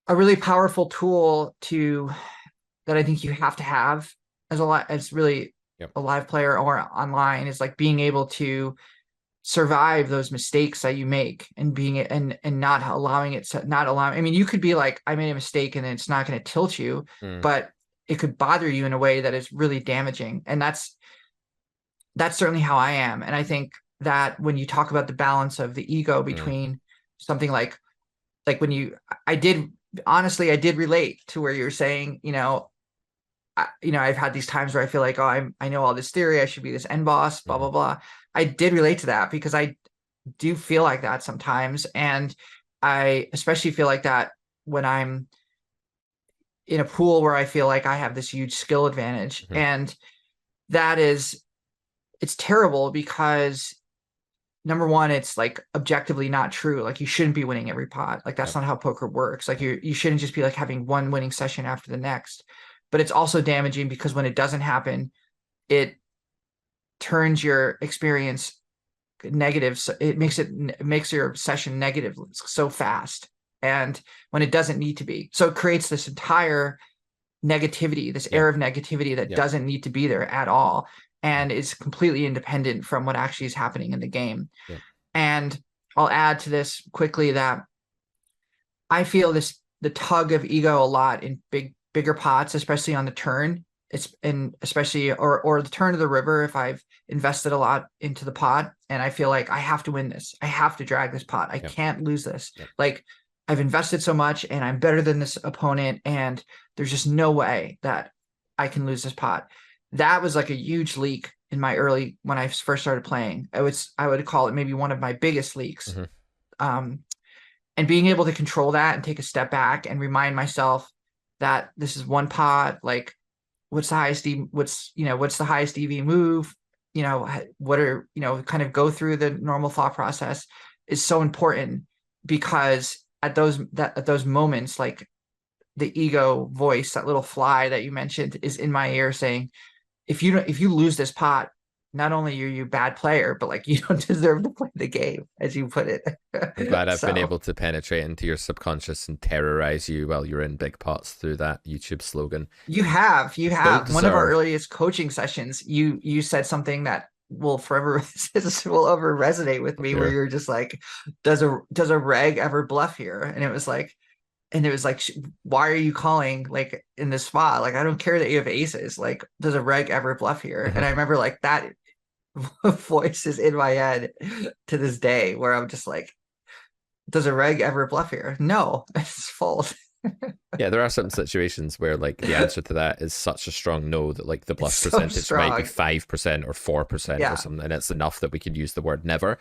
Speaker 2: powerful tool that I think you have to have as really a live player or online, is like being able to survive those mistakes that you make, and not allowing I mean, you could be like, I made a mistake, and then it's not going to tilt you, but it could bother you in a way that is really damaging. And that's certainly how I am. And I think that when you talk about the balance of the ego between something like when I did relate to where you're saying, I've had these times where I feel like, oh, I know all this theory, I should be this end boss, blah, blah, blah. I did relate to that, because I do feel like that sometimes. And I especially feel like that when I'm in a pool where I feel like I have this huge skill advantage. And it's terrible, because number one, it's like objectively not true. Like you shouldn't be winning every pot. Like that's
Speaker 1: Yep.
Speaker 2: not how poker works. Like you shouldn't just be like having one winning session after the next. But it's also damaging because when it doesn't happen, it turns your experience negative. So it makes your session negative so fast. And when it doesn't need to be. So it creates this entire negativity, this air
Speaker 1: Yep.
Speaker 2: of negativity that
Speaker 1: Yep.
Speaker 2: doesn't need to be there at all and is completely independent from what actually is happening in the game.
Speaker 1: Yep.
Speaker 2: And I'll add to this quickly that I feel the tug of ego a lot in bigger pots, especially on the turn. It's and especially or the turn of the river if I've invested a lot into the pot and I feel like I have to win this. I have to drag this pot. I
Speaker 1: Yep.
Speaker 2: can't lose this.
Speaker 1: Yep.
Speaker 2: Like I've invested so much and I'm better than this opponent and there's just no way that I can lose this pot. That was like a huge leak in my early when I first started playing. I would call it maybe one of my biggest leaks.
Speaker 1: Mm-hmm.
Speaker 2: And being able to control that and take a step back and remind myself that this is one pot, like what's the highest EV move, what are, kind of go through the normal thought process is so important because at those moments, like the ego voice, that little fly that you mentioned is in my ear saying, if you lose this pot, not only are you a bad player, but like you don't deserve to play the game, as you put it.
Speaker 1: I'm glad I've been
Speaker 2: So
Speaker 1: able to penetrate into your subconscious and terrorize you while you're in big pots through that YouTube slogan.
Speaker 2: you have
Speaker 1: Don't
Speaker 2: one of our
Speaker 1: deserve.
Speaker 2: earliest coaching sessions. You said something that will forever will ever resonate with me, where
Speaker 1: Sure.
Speaker 2: you're just like, does a reg ever bluff here? And it was like, why are you calling like in this spot? Like, I don't care that you have aces. Like, does a reg ever bluff here? And I remember like that voice is in my head to this day, where I'm just like, does a reg ever bluff here? No, it's fold.
Speaker 1: Yeah, there are some situations where like the answer to that is such a strong no that like the
Speaker 2: It's
Speaker 1: bluff
Speaker 2: so
Speaker 1: percentage might be
Speaker 2: strong.
Speaker 1: 5% or 4% or
Speaker 2: Yeah.
Speaker 1: something, and it's enough that we could use the word never.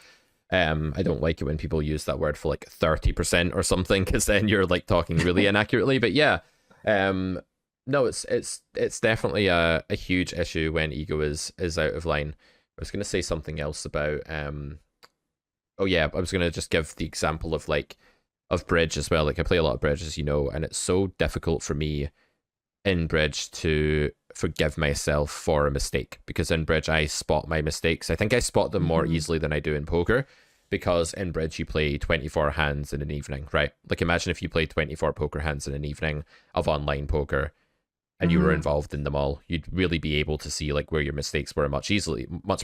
Speaker 1: I don't like it when people use that word for like 30% or something, because then you're like talking really inaccurately. But yeah, no, it's definitely a huge issue when ego is out of line. I was gonna say something else about oh yeah, I was gonna just give the example of like of bridge as well. Like I play a lot of bridge, as you know, and it's so difficult for me in bridge to forgive myself for a mistake, because in bridge I spot my mistakes. I think I spot them more
Speaker 2: Mhm.
Speaker 1: easily than I do in poker, because in bridge you play 24 hands in an evening, right? Like imagine if you played 24 poker hands in an evening of online poker and you were
Speaker 2: Mhm.
Speaker 1: involved in them all, you'd really be able to see like where your mistakes were much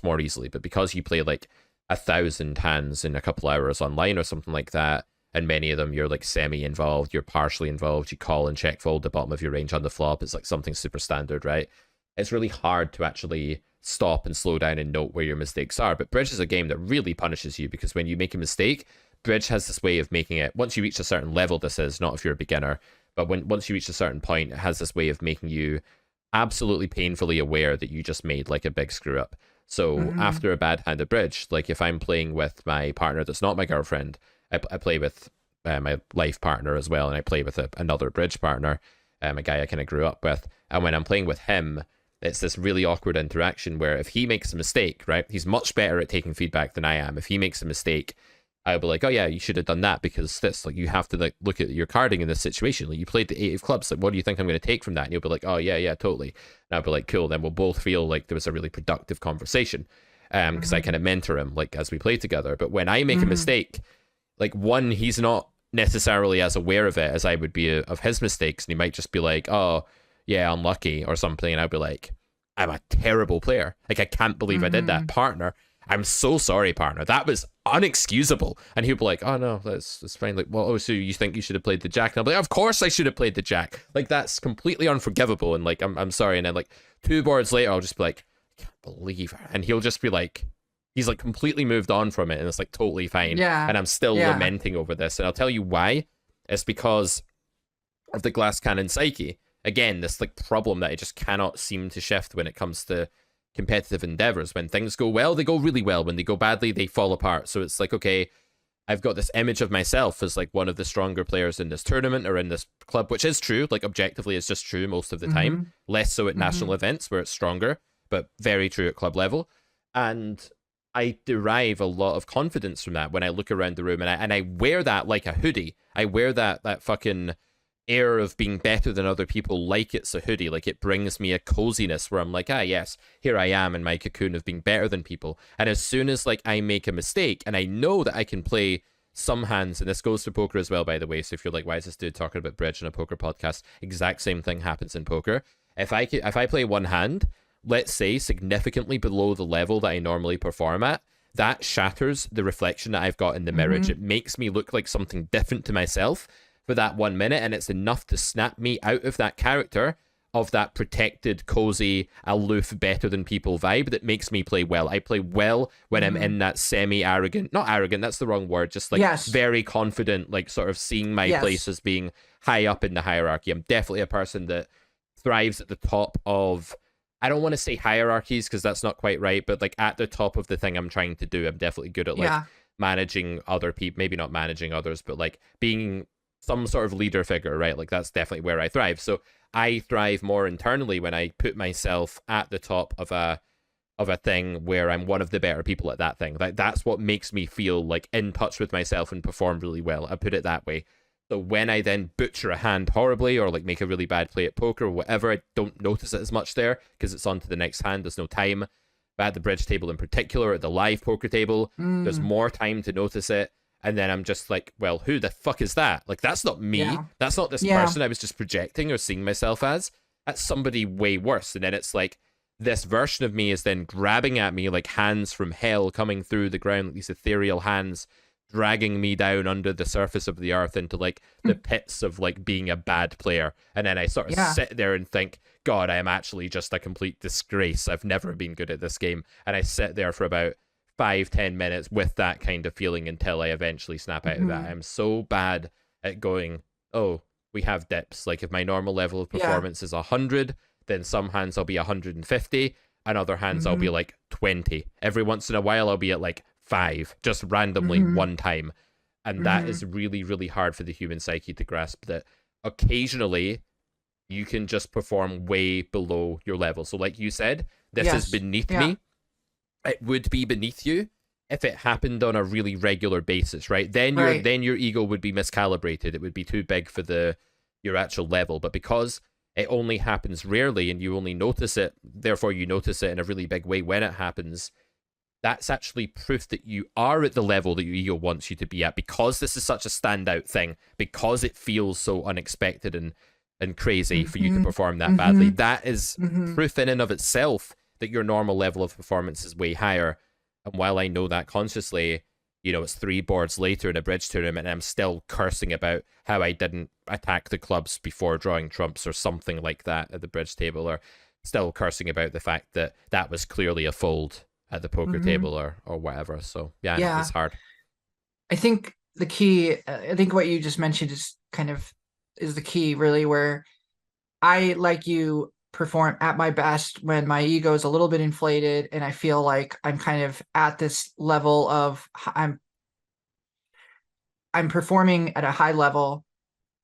Speaker 1: more easily. But because you play like 1,000 hands in a couple hours online or something like that, and many of them you're like semi-involved, you're partially involved, you call and check fold the bottom of your range on the flop, it's like something super standard, right? It's really hard to actually stop and slow down and note where your mistakes are. But bridge is a game that really punishes you, because when you make a mistake, bridge has this way of making it, once you reach a certain level, this is not if you're a beginner, but once you reach a certain point, it has this way of making you absolutely painfully aware that you just made like a big screw up. So
Speaker 2: Mhm.
Speaker 1: after a bad hand of bridge, like if I'm playing with my partner that's not my girlfriend, I play with my life partner as well, and I play with another bridge partner, a guy I kind of grew up with. And when I'm playing with him, it's this really awkward interaction where if he makes a mistake, right, he's much better at taking feedback than I am. If he makes a mistake, I'll be like, oh yeah, you should have done that because this, like, you have to like look at your carding in this situation. Like, you played the 8 of clubs. Like, what do you think I'm going to take from that? And you'll be like, oh yeah, yeah, totally. And I'll be like, cool. Then we'll both feel like there was a really productive conversation. Because I
Speaker 2: Mhm.
Speaker 1: kind of mentor him like as we play together. But when I make a
Speaker 2: Mhm.
Speaker 1: mistake, like one, he's not necessarily as aware of it as I would be of his mistakes, and he might just be like, oh yeah, unlucky or something, and I'll be like, I'm a terrible player. Like, I can't believe I did that,
Speaker 2: Mhm.
Speaker 1: partner. I'm so sorry, partner. That was unexcusable. And he'll be like, oh no, that's fine. Like, well, oh, so you think you should have played the jack? And I'll be like, of course I should have played the jack. Like, that's completely unforgivable. And like, I'm sorry. And then like 2 boards later, I'll just be like, I can't believe it. And he'll just be like, he's like completely moved on from it, and it's like totally fine.
Speaker 2: Yeah.
Speaker 1: And I'm still
Speaker 2: Yeah.
Speaker 1: lamenting over this. And I'll tell you why. It's because of the glass cannon psyche. Again, this like problem that I just cannot seem to shift when it comes to competitive endeavors. When things go well, they go really well. When they go badly, they fall apart. So it's like, okay, I've got this image of myself as like one of the stronger players in this tournament or in this club, which is true. Like, objectively, it's just true most of the time.
Speaker 2: Mhm.
Speaker 1: Less so at national
Speaker 2: Mhm.
Speaker 1: events where it's stronger, but very true at club level. And I derive a lot of confidence from that when I look around the room, and I wear that like a hoodie. I wear that fucking air of being better than other people like it's a hoodie. Like, it brings me a coziness where I'm like, ah, yes, here I am in my cocoon of being better than people. And as soon as like I make a mistake and I know that I can play some hands, and this goes for poker as well, by the way, so if you're like, why is this dude talking about bridge in a poker podcast, exact same thing happens in poker. If I play one hand, let's say significantly below the level that I normally perform at, that shatters the reflection that I've got in the mirror. It makes me look like something different to myself for that 1 minute, and it's enough to snap me out of that character of that protected, cozy, aloof, better than people vibe that makes me play well. I play well when I'm in that semi-arrogant, not arrogant, that's the wrong word, just like very confident, like sort of seeing my place as being high up in the hierarchy. I'm definitely a person that thrives at the top of, I don't want to say hierarchies because that's not quite right, but like at the top of the thing I'm trying to do. I'm definitely good at like managing other people, maybe not managing others, but like being some sort of leader figure, right? Like that's definitely where I thrive. So I thrive more internally when I put myself at the top of a thing where I'm one of the better people at that thing. Like that's what makes me feel like in touch with myself and perform really well. I put it that way. So when I then butcher a hand horribly or like make a really bad play at poker or whatever, I don't notice it as much there because it's on to the next hand. There's no time. But at the bridge table in particular, at the live poker table, there's more time to notice it. And then I'm just like, well, who the fuck is that? Like, that's not me. That's not this person I was just projecting or seeing myself as. That's somebody way worse. And then it's like, this version of me is then grabbing at me like hands from hell coming through the ground, like these ethereal hands, dragging me down under the surface of the earth into like the pits of like being a bad player. And then I sort of sit there and think, God, I am actually just a complete disgrace. I've never been good at this game. And I sit there for about 5-10 minutes with that kind of feeling until I eventually snap out of that. I'm so bad at going, oh, we have dips. Like if my normal level of performance is 100, then some hands I'll be 150, and other hands I'll be like 20. Every once in a while I'll be at like 5, just randomly one time. And that is really, really hard for the human psyche to grasp, that occasionally you can just perform way below your level. So like you said, this is beneath me. It would be beneath you if it happened on a really regular basis, right? Then your ego would be miscalibrated. It would be too big for your actual level. But because it only happens rarely and you only notice it, therefore you notice it in a really big way when it happens, that's actually proof that you are at the level that your ego wants you to be at, because this is such a standout thing, because it feels so unexpected and crazy for you to perform that badly. That is proof in and of itself that your normal level of performance is way higher. And while I know that consciously, you know, it's 3 boards later in a bridge tournament and I'm still cursing about how I didn't attack the clubs before drawing trumps or something like that at the bridge table, or still cursing about the fact that that was clearly a fold at the poker table or whatever. So yeah, it's hard.
Speaker 2: I think the key, I think what you just mentioned is the key really, where I, like you, perform at my best when my ego is a little bit inflated and I feel like I'm kind of at this level of I'm performing at a high level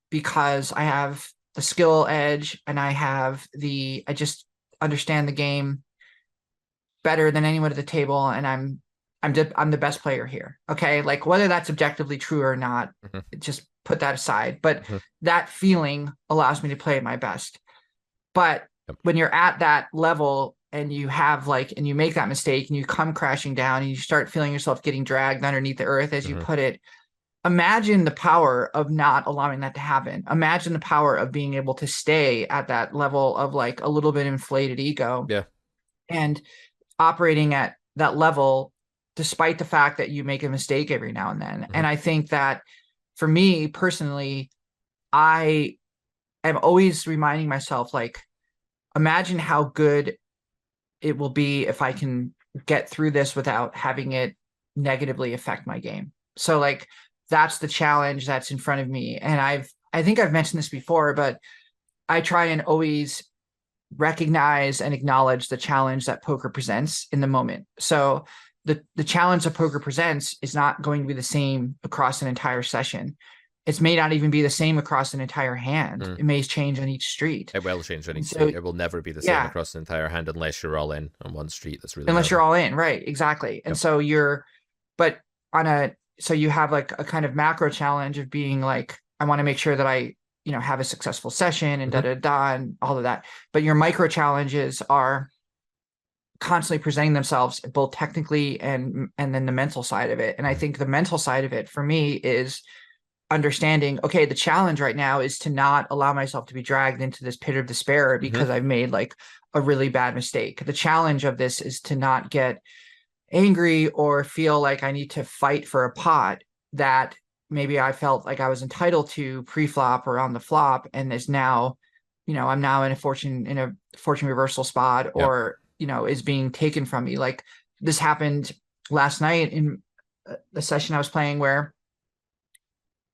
Speaker 2: because I have the skill edge and I just understand the game better than anyone at the table, and I'm the best player here. Okay, like whether that's objectively true or not, just put that aside. But that feeling allows me to play at my best. But when you're at that level and you have and you make that mistake and you come crashing down and you start feeling yourself getting dragged underneath the earth, as you put it, imagine the power of not allowing that to happen. Imagine the power of being able to stay at that level of like a little bit inflated ego. And operating at that level despite the fact that you make a mistake every now and then. And I think that for me personally, I am always reminding myself, like, imagine how good it will be if I can get through this without having it negatively affect my game. So like, that's the challenge that's in front of me. And I think I've mentioned this before, but I try and always recognize and acknowledge the challenge that poker presents in the moment. So the challenge that poker presents is not going to be the same across an entire session. it may not even be the same across an entire hand.
Speaker 1: Mm.
Speaker 2: It may change on each street.
Speaker 1: It will change on
Speaker 2: And
Speaker 1: each
Speaker 2: so,
Speaker 1: street. It will never be the same
Speaker 2: yeah,
Speaker 1: across the entire hand unless you're all in on one street that's really
Speaker 2: unless
Speaker 1: hard.
Speaker 2: you're all in, right? Exactly. And
Speaker 1: Yep.
Speaker 2: so but on so you have like a kind of macro challenge of being like, I want to make sure that I, have a successful session and da
Speaker 1: Mm-hmm.
Speaker 2: da da and all of that. But your micro challenges are constantly presenting themselves both technically and then the mental side of it. And I think the mental side of it for me is understanding, okay, the challenge right now is to not allow myself to be dragged into this pit of despair
Speaker 1: Mm-hmm.
Speaker 2: because I've made like a really bad mistake. The challenge of this is to not get angry or feel like I need to fight for a pot that maybe I felt like I was entitled to pre-flop or on the flop, and is now, I'm now in a fortune reversal spot,
Speaker 1: Yep.
Speaker 2: or is being taken from me. Like this happened last night in the session I was playing where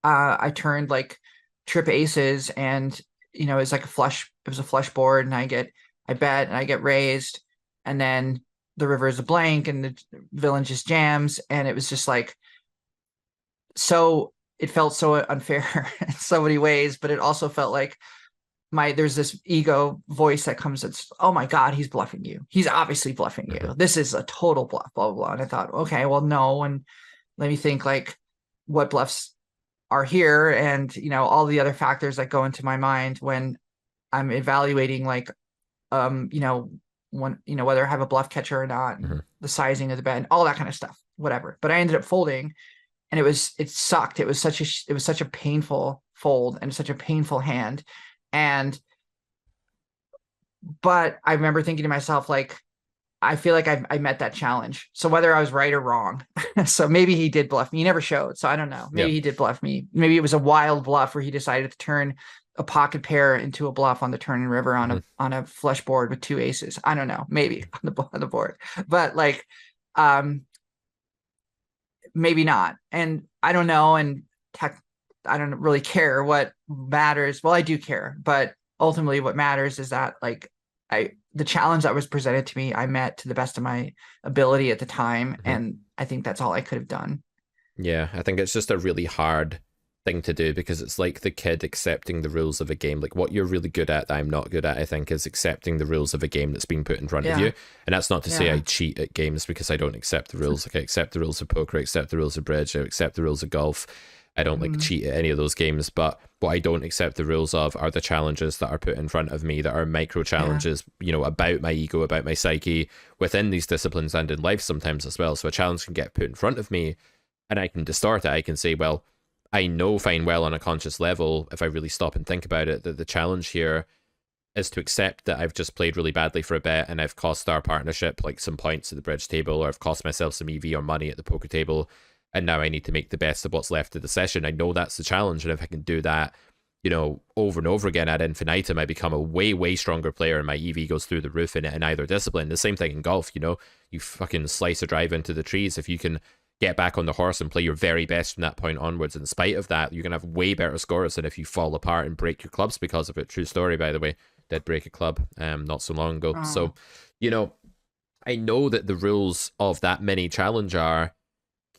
Speaker 2: I turned like trip aces, and it's like a flush. It was a flush board, and I bet, and I get raised, and then the river is a blank, and the villain just jams, and it was just like so. It felt so unfair in so many ways, but it also felt like there's this ego voice that comes. It's, oh my god, he's bluffing you. He's obviously bluffing
Speaker 1: Mm-hmm.
Speaker 2: you. This is a total bluff. Blah blah blah. And I thought, okay, well, no, and let me think like what bluffs are here, and all the other factors that go into my mind when I'm evaluating like whether I have a bluff catcher or not,
Speaker 1: Mm-hmm.
Speaker 2: and the sizing of the bet, all that kind of stuff, whatever. But I ended up folding, and it sucked. It was such a painful fold and such a painful hand. And but I remember thinking to myself, like, I feel like I met that challenge. So whether I was right or wrong, so maybe he did bluff me. He never showed, so I don't know. Maybe
Speaker 1: Yep.
Speaker 2: he did bluff me. Maybe it was a wild bluff where he decided to turn a pocket pair into a bluff on the turn and river on
Speaker 1: Mm-hmm.
Speaker 2: a flush board with two aces. I don't know. Maybe on the board, but like, um, maybe not. And I don't know. And I don't really care what matters. Well, I do care, but ultimately what matters is that like the challenge that was presented to me, I met to the best of my ability at the time.
Speaker 1: Mm-hmm.
Speaker 2: And I think that's all I could have done.
Speaker 1: Yeah, I think it's just a really hard thing to do because it's like the kid accepting the rules of a game. Like what you're really good at that I'm not good at, I think, is accepting the rules of a game that's being put in front of
Speaker 2: Yeah.
Speaker 1: you. And that's not to say I
Speaker 2: Yeah.
Speaker 1: cheat at games because I don't accept the rules. Like I accept the rules of poker, I accept the rules of bridge, I accept the rules of golf. I don't like
Speaker 2: Mhm.
Speaker 1: cheat at any of those games, but what I don't accept the rules of are the challenges that are put in front of me that are micro
Speaker 2: Yeah.
Speaker 1: challenges, about my ego, about my psyche within these disciplines and in life sometimes as well. So a challenge can get put in front of me and I can distort it. I can say, well, I know fine well on a conscious level, if I really stop and think about it, that the challenge here is to accept that I've just played really badly for a bet and I've cost our partnership like some points at the bridge table, or I've cost myself some EV or money at the poker table, and now I need to make the best of what's left of the session. I know that's the challenge, and if I can do that, over and over again ad infinitum, I become a way, way stronger player, and my EV goes through the roof in either discipline. The same thing in golf, you fucking slice a drive into the trees. If you can get back on the horse and play your very best from that point onwards, in spite of that, you're going to have way better scores than if you fall apart and break your clubs because of it. True story, by the way. Did break a club not so long ago. So,
Speaker 2: Oh.
Speaker 1: I know that the rules of that mini challenge are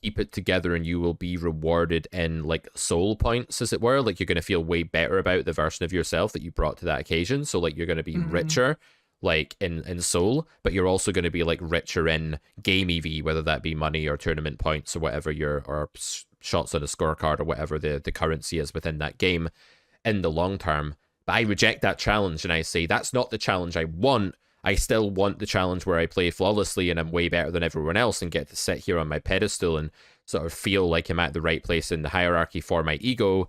Speaker 1: keep it together and you will be rewarded in like soul points, as it were. Like you're going to feel way better about the version of yourself that you brought to that occasion. So like you're going to be
Speaker 2: Mhm.
Speaker 1: richer like in soul, but you're also going to be like richer in game EV, whether that be money or tournament points or whatever or shots on a scorecard or whatever the currency is within that game in the long term. But I reject that challenge and I say that's not the challenge I want. I still want the challenge where I play flawlessly and I'm way better than everyone else and get to sit here on my pedestal and sort of feel like I'm at the right place in the hierarchy for my ego.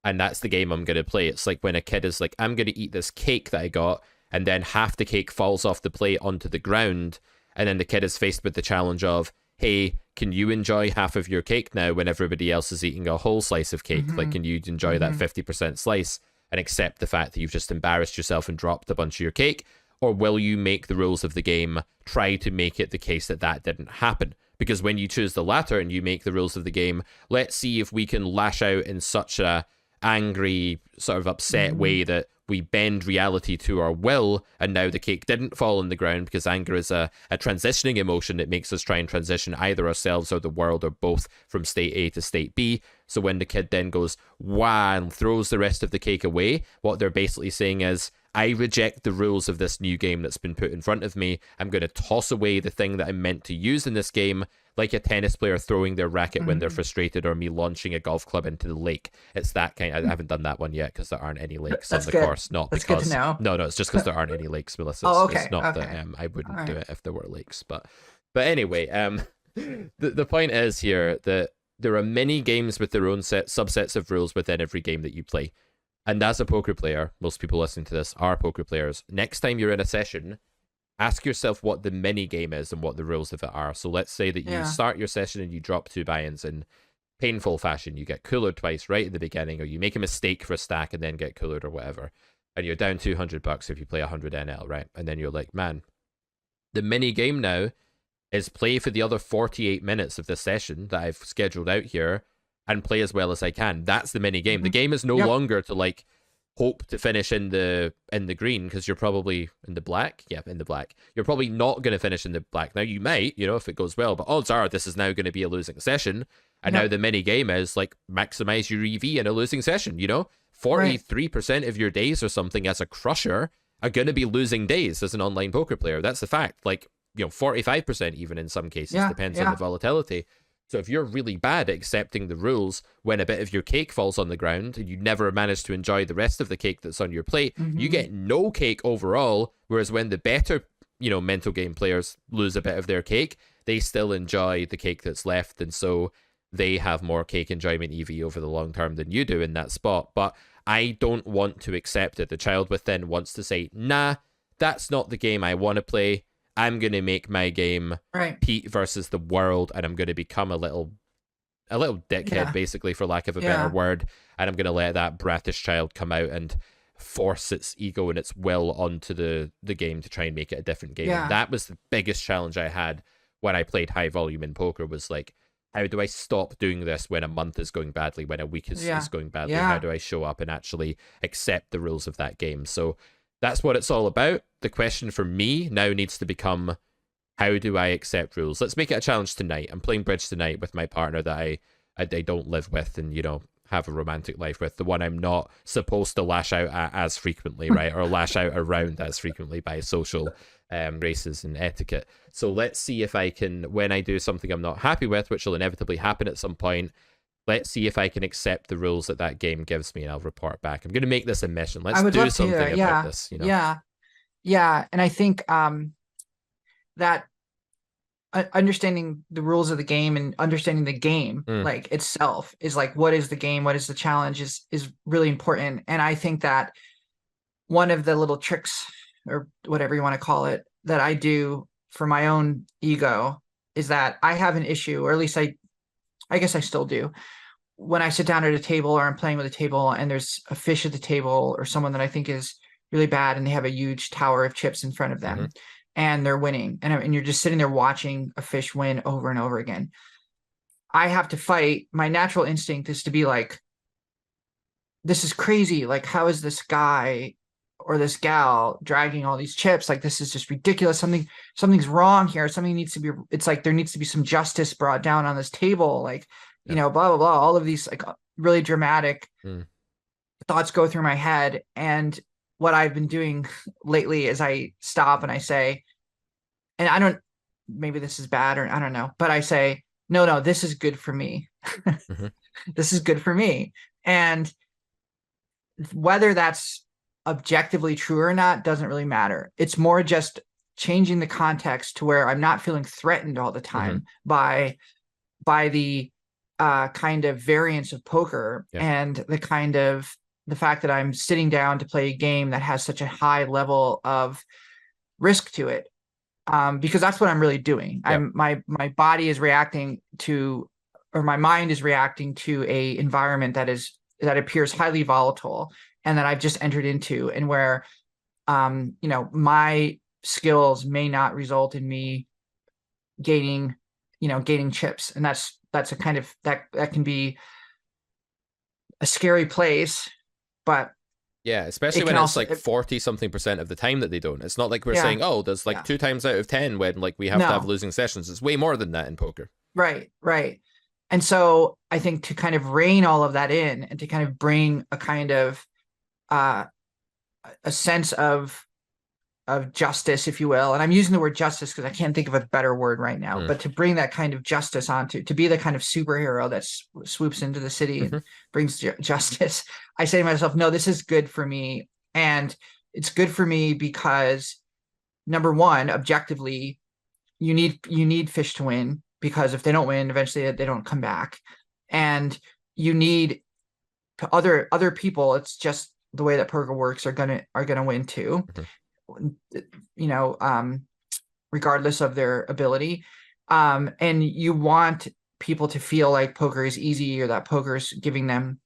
Speaker 1: And that's the game I'm going to play. It's like when a kid is like, I'm going to eat this cake that I got, and then half the cake falls off the plate onto the ground. And then the kid is faced with the challenge of, hey, can you enjoy half of your cake now when everybody else is eating a whole slice of cake? Like,
Speaker 2: Mhm.
Speaker 1: can you enjoy that
Speaker 2: Mhm.
Speaker 1: 50% slice and accept the fact that you've just embarrassed yourself and dropped a bunch of your cake? Or will you make the rules of the game try to make it the case that that didn't happen? Because when you choose the latter and you make the rules of the game, let's see if we can lash out in such a angry, sort of upset
Speaker 2: Mhm.
Speaker 1: way that we bend reality to our will, and now the cake didn't fall on the ground, because anger is a transitioning emotion that makes us try and transition either ourselves or the world or both from state A to state B. So when the kid then goes, wow, and throws the rest of the cake away, what they're basically saying is, I reject the rules of this new game that's been put in front of me. I'm going to toss away the thing that I'm meant to use in this game, like a tennis player throwing their racket when they're frustrated, or me launching a golf club into the lake. It's that kind. I haven't done that one yet because there aren't any lakes on the course. Not
Speaker 2: That's
Speaker 1: because
Speaker 2: good to know.
Speaker 1: no, it's just because there aren't any lakes, Melissa.
Speaker 2: Oh, okay.
Speaker 1: It's not
Speaker 2: Okay.
Speaker 1: that I wouldn't
Speaker 2: All
Speaker 1: do
Speaker 2: right.
Speaker 1: it if there were lakes. But anyway, the point is here that there are many games with their own subsets of rules within every game that you play. And as a poker player, most people listening to this are poker players. Next time you're in a session, ask yourself what the mini game is and what the rules of it are. So let's say that you start your session and you drop 2 buy-ins in painful fashion. You get coolered twice right at the beginning, or you make a mistake for a stack and then get coolered or whatever. And you're down $200 if you play 100 NL, right? And then you're like, man, the mini game now is play for the other 48 minutes of the session that I've scheduled out here and play as well as I can. That's the mini game. The game is no longer to like hope to finish in the green, because you're probably in the black. Yeah, in the black. You're probably not going to finish in the black. Now you might, if it goes well, but odds are this is now going to be a losing session. And now the mini game is like maximize your EV in a losing session. 43% of your days or something as a crusher are going to be losing days as an online poker player. That's the fact. Like 45% even in some cases, depends on the volatility. So if you're really bad at accepting the rules when a bit of your cake falls on the ground and you never manage to enjoy the rest of the cake that's on your plate, you get no cake overall. Whereas when the better, mental game players lose a bit of their cake, they still enjoy the cake that's left. And so they have more cake enjoyment EV over the long term than you do in that spot. But I don't want to accept it. The child within wants to say, nah, that's not the game I want to play. I'm going to make my game Pete versus the world, and I'm going to become a little dickhead, basically, for lack of a better word, and I'm going to let that bratish child come out and force its ego and its will onto the game to try and make it a different game. And that was the biggest challenge I had when I played high volume in poker, was like, how do I stop doing this when a month is going badly, when a week is going badly? How do I show up and actually accept the rules of that game? So that's what it's all about. The question for me now needs to become, how do I accept rules? Let's make it a challenge tonight. I'm playing bridge tonight with my partner that I don't live with and, have a romantic life with, the one I'm not supposed to lash out at as frequently, right? Or lash out around as frequently by social races and etiquette. So let's see if I can, when I do something I'm not happy with, which will inevitably happen at some point, let's see if I can accept the rules that game gives me, and I'll report back. I'm going to make this a mission. Let's do something about this.
Speaker 2: Yeah. And I think that understanding the rules of the game and understanding the game like itself is like, what is the game? What is the challenge is really important. And I think that one of the little tricks, or whatever you want to call it, that I do for my own ego is that I have an issue, or at least I guess I still do, when I sit down at a table or I'm playing with a table and there's a fish at the table or someone that I think is really bad and they have a huge tower of chips in front of them and they're winning, and you're just sitting there watching a fish win over and over again. I have to fight. My natural instinct is to be like, this is crazy. Like, how is this guy or this gal dragging all these chips? Like, this is just ridiculous. Something's wrong here. Something needs to be, it's like there needs to be some justice brought down on this table. Like, blah, blah, blah. All of these like really dramatic thoughts go through my head. And what I've been doing lately is I stop and I say, and maybe this is bad, or I don't know, but I say, no, this is good for me. This is good for me. And whether that's objectively true or not doesn't really matter. It's more just changing the context to where I'm not feeling threatened all the time by the kind of variance of poker and the fact that I'm sitting down to play a game that has such a high level of risk to it. Because that's what I'm really doing. My body is reacting to, or my mind is reacting to a environment that appears highly volatile and that I've just entered into, and where, my skills may not result in me gaining chips. And that's a kind of, that can be a scary place, but
Speaker 1: yeah, especially when it's like 40-something% of the time that they don't. It's not like we're saying, oh, there's like 2 times out of 10 when like we have to have losing sessions. It's way more than that in poker.
Speaker 2: Right. And so I think to kind of rein all of that in and to kind of bring a kind of uh, a sense of justice, if you will. And I'm using the word justice because I can't think of a better word right now, but to bring that kind of justice onto, to be the kind of superhero that swoops into the city and brings justice. I say to myself, no, this is good for me. And it's good for me because number one, objectively, you need fish to win, because if they don't win, eventually they don't come back. And you need other people, it's just the way that poker works, are gonna win too. You know, regardless of their ability. And you want people to feel like poker is easy, or that poker is giving them,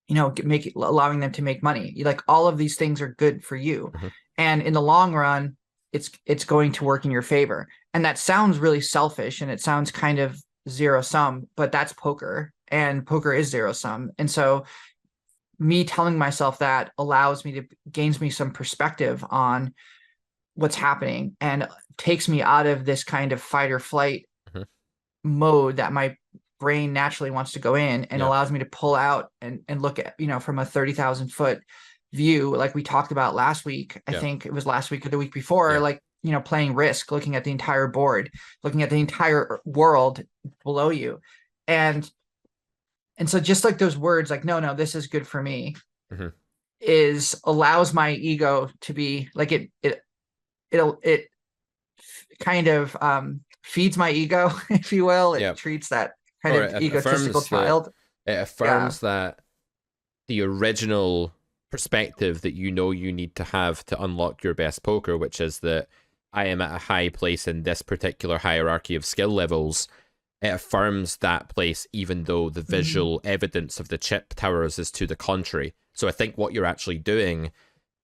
Speaker 2: you know, allowing them to make money. Like all of these things are good for you. And in the long run, it's going to work in your favor. And that sounds really selfish and it sounds kind of zero sum, but that's poker, and poker is zero sum. And so me telling myself that gains me some perspective on what's happening and takes me out of this kind of fight or flight mode that my brain naturally wants to go in, and allows me to pull out and look at, you know, from a 30,000 foot view, like we talked about last week. I think it was last week or the week before, like, you know, playing Risk, looking at the entire board, looking at the entire world below you. And so just like those words, like, no, this is good for me, allows my ego to be like, it kind of feeds my ego, if you will. It treats that kind of egotistical child.
Speaker 1: It affirms that the original perspective that you know you need to have to unlock your best poker, which is that I am at a high place in this particular hierarchy of skill levels. It affirms that place, even though the visual evidence of the chip towers is to the contrary. So I think what you're actually doing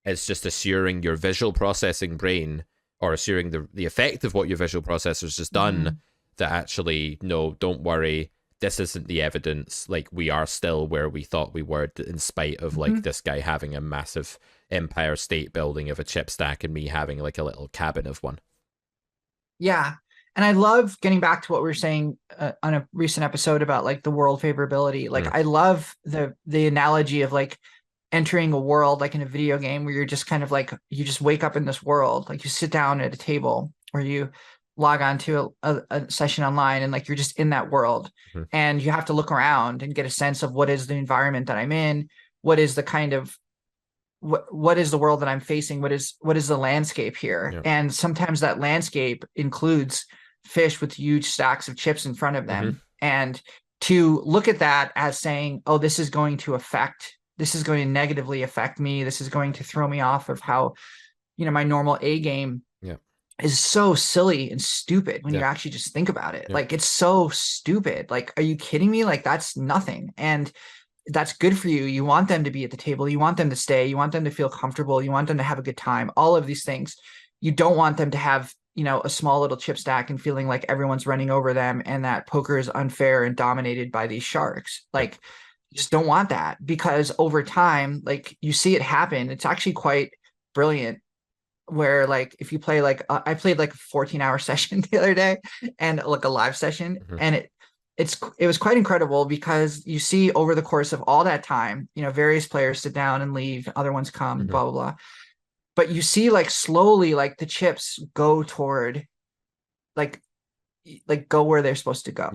Speaker 1: is just assuring your visual processing brain, or assuring the effect of what your visual processor's just done, that actually, no, don't worry, this isn't the evidence. Like, we are still where we thought we were, in spite of like this guy having a massive empire state building of a chip stack and me having like a little cabin of one.
Speaker 2: Yeah. And I love getting back to what we were saying on a recent episode about like the world favorability. Like I love the analogy of like entering a world, like in a video game, where you're just kind of like, you just wake up in this world. Like you sit down at a table, or you log on to a session online, and like you're just in that world, and you have to look around and get a sense of what is the environment that I'm in, what is the kind of what is the world that I'm facing, what is the landscape here. And sometimes that landscape includes fish with huge stacks of chips in front of them, and to look at that as saying, oh, this is going to negatively affect me, this is going to throw me off of how, you know, my normal A game is so silly and stupid when you actually just think about it. Like, it's so stupid. Like, are you kidding me? Like, that's nothing. And that's good for you. You want them to be at the table. You want them to stay. You want them to feel comfortable. You want them to have a good time. All of these things. You don't want them to have, you know, a small little chip stack and feeling like everyone's running over them and that poker is unfair and dominated by these sharks. Like, you just don't want that, because over time, like, you see it happen. It's actually quite brilliant, where like if you play like I played like a 14-hour session the other day, and like a live session, and it was quite incredible, because you see over the course of all that time, you know, various players sit down and leave, other ones come, blah blah blah, but you see like slowly like the chips go toward like go where they're supposed to go.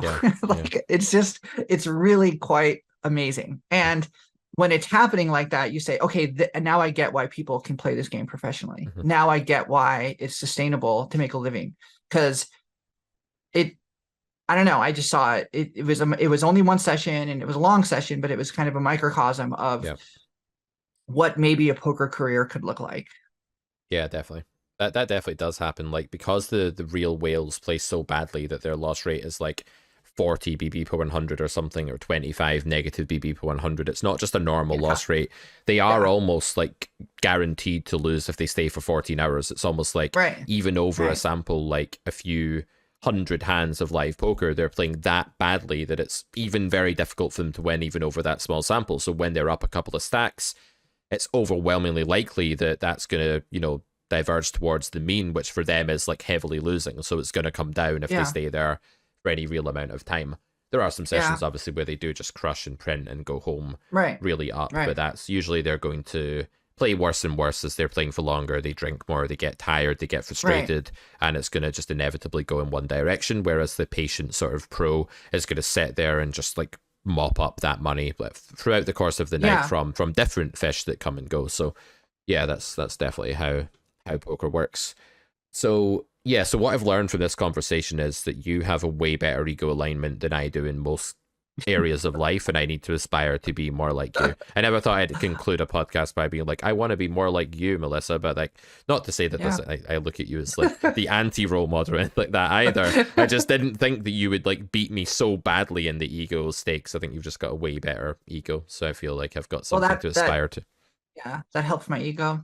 Speaker 2: It's really quite amazing. And when it's happening like that, you say, okay, now I get why people can play this game professionally. Now I get why it's sustainable to make a living, because I don't know, I just saw it. It was only one session, and it was a long session, but it was kind of a microcosm of what maybe a poker career could look like.
Speaker 1: Yeah, definitely. That definitely does happen. Like, because the real whales play so badly that their loss rate is like 40 BB per 100 or something, or 25 negative BB per 100. It's not just a normal loss rate. They are almost like guaranteed to lose if they stay for 14 hours. It's almost like even over a sample, like a few hundred hands of live poker, they're playing that badly that it's even very difficult for them to win, even over that small sample. So when they're up a couple of stacks, it's overwhelmingly likely that that's going to, you know, diverge towards the mean, which for them is like heavily losing. So it's going to come down if they stay there for any real amount of time. There are some
Speaker 2: Yeah.
Speaker 1: sessions, obviously, where they do just crush and print and go home
Speaker 2: Right.
Speaker 1: really up, but
Speaker 2: Right.
Speaker 1: that's usually they're going to play worse and worse as they're playing for longer. They drink more, they get tired, they get
Speaker 2: Right.
Speaker 1: frustrated, and it's going to just inevitably go in one direction. Whereas the patient sort of pro is going to sit there and just like mop up that money throughout the course of the night
Speaker 2: Yeah.
Speaker 1: from different fish that come and go. So yeah, that's definitely how poker works. So yeah, so what I've learned from this conversation is that you have a way better ego alignment than I do in most areas of life, and I need to aspire to be more like you. I never thought I'd conclude a podcast by being like, I want to be more like you, Melissa, but like, not to say that
Speaker 2: Yeah.
Speaker 1: I look at you as like the anti role model or anything like that either. I just didn't think that you would like beat me so badly in the ego stakes. I think you've just got a way better ego, so I feel like I've got
Speaker 2: Well,
Speaker 1: something to aspire to.
Speaker 2: yeah, that helps my ego.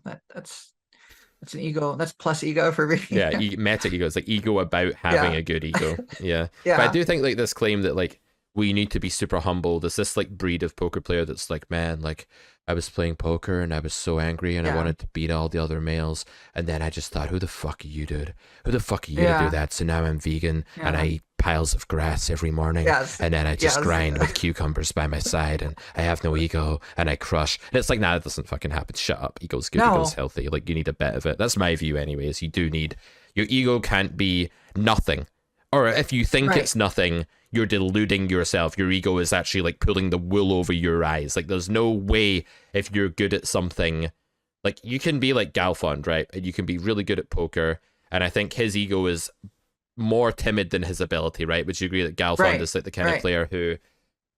Speaker 2: That's an ego. That's plus ego for me.
Speaker 1: Yeah, meta ego. It's like ego about having
Speaker 2: Yeah.
Speaker 1: a good ego. Yeah. But I
Speaker 2: Yeah.
Speaker 1: do think like this claim that like we need to be super humble. There's this like breed of poker player that's like, man, like I was playing poker and I was so angry and I
Speaker 2: Yeah.
Speaker 1: wanted to beat all the other males. And then I just thought, who the fuck are you, dude? Who the fuck are you to
Speaker 2: Yeah.
Speaker 1: do that? So now I'm vegan and I
Speaker 2: Yeah.
Speaker 1: eat piles of grass every morning.
Speaker 2: Yes.
Speaker 1: And then I just
Speaker 2: Yes.
Speaker 1: grind with cucumbers by my side and I have no ego and I crush. And it's like, nah, it doesn't fucking happen. Shut up. Ego's good.
Speaker 2: No.
Speaker 1: Ego's healthy. Like you need a bit of it. That's my view anyways. You do need, your ego can't be nothing. Or if you think
Speaker 2: Right.
Speaker 1: it's nothing, you're deluding yourself. Your ego is actually like pulling the wool over your eyes. Like there's no way if you're good at something, like you can be like Galfond, right? And you can be really good at poker. And I think his ego is more timid than his ability, right? Would you agree that Galfond
Speaker 2: Right.
Speaker 1: is like the kind of
Speaker 2: Right.
Speaker 1: player who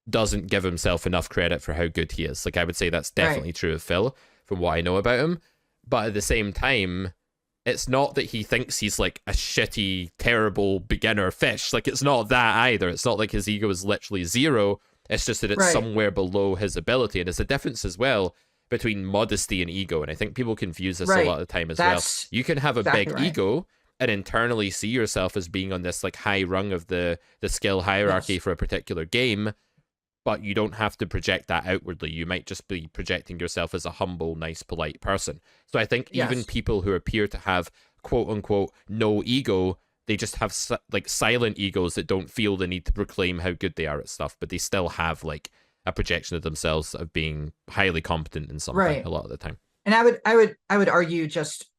Speaker 1: doesn't give himself enough credit for how good he is? Like I would say that's definitely true of Phil from what I know about him. But at the same time, it's not that he thinks he's like a shitty, terrible beginner fish. Like it's not that either. It's not like his ego is literally zero. It's just that it's
Speaker 2: Right.
Speaker 1: somewhere below his ability. And there's a difference as well between modesty and ego. And I think people confuse this a
Speaker 2: Right.
Speaker 1: lot of the time as
Speaker 2: That's
Speaker 1: well. You can have a
Speaker 2: exactly
Speaker 1: big
Speaker 2: right.
Speaker 1: ego and internally see yourself as being on this like high rung of the skill hierarchy
Speaker 2: Yes.
Speaker 1: for a particular game, but you don't have to project that outwardly. You might just be projecting yourself as a humble, nice, polite person. So I think even
Speaker 2: Yes.
Speaker 1: people who appear to have quote unquote no ego, they just have like silent egos that don't feel the need to proclaim how good they are at stuff, but they still have like a projection of themselves of being highly competent in something
Speaker 2: Right.
Speaker 1: a lot of the time.
Speaker 2: And I would argue just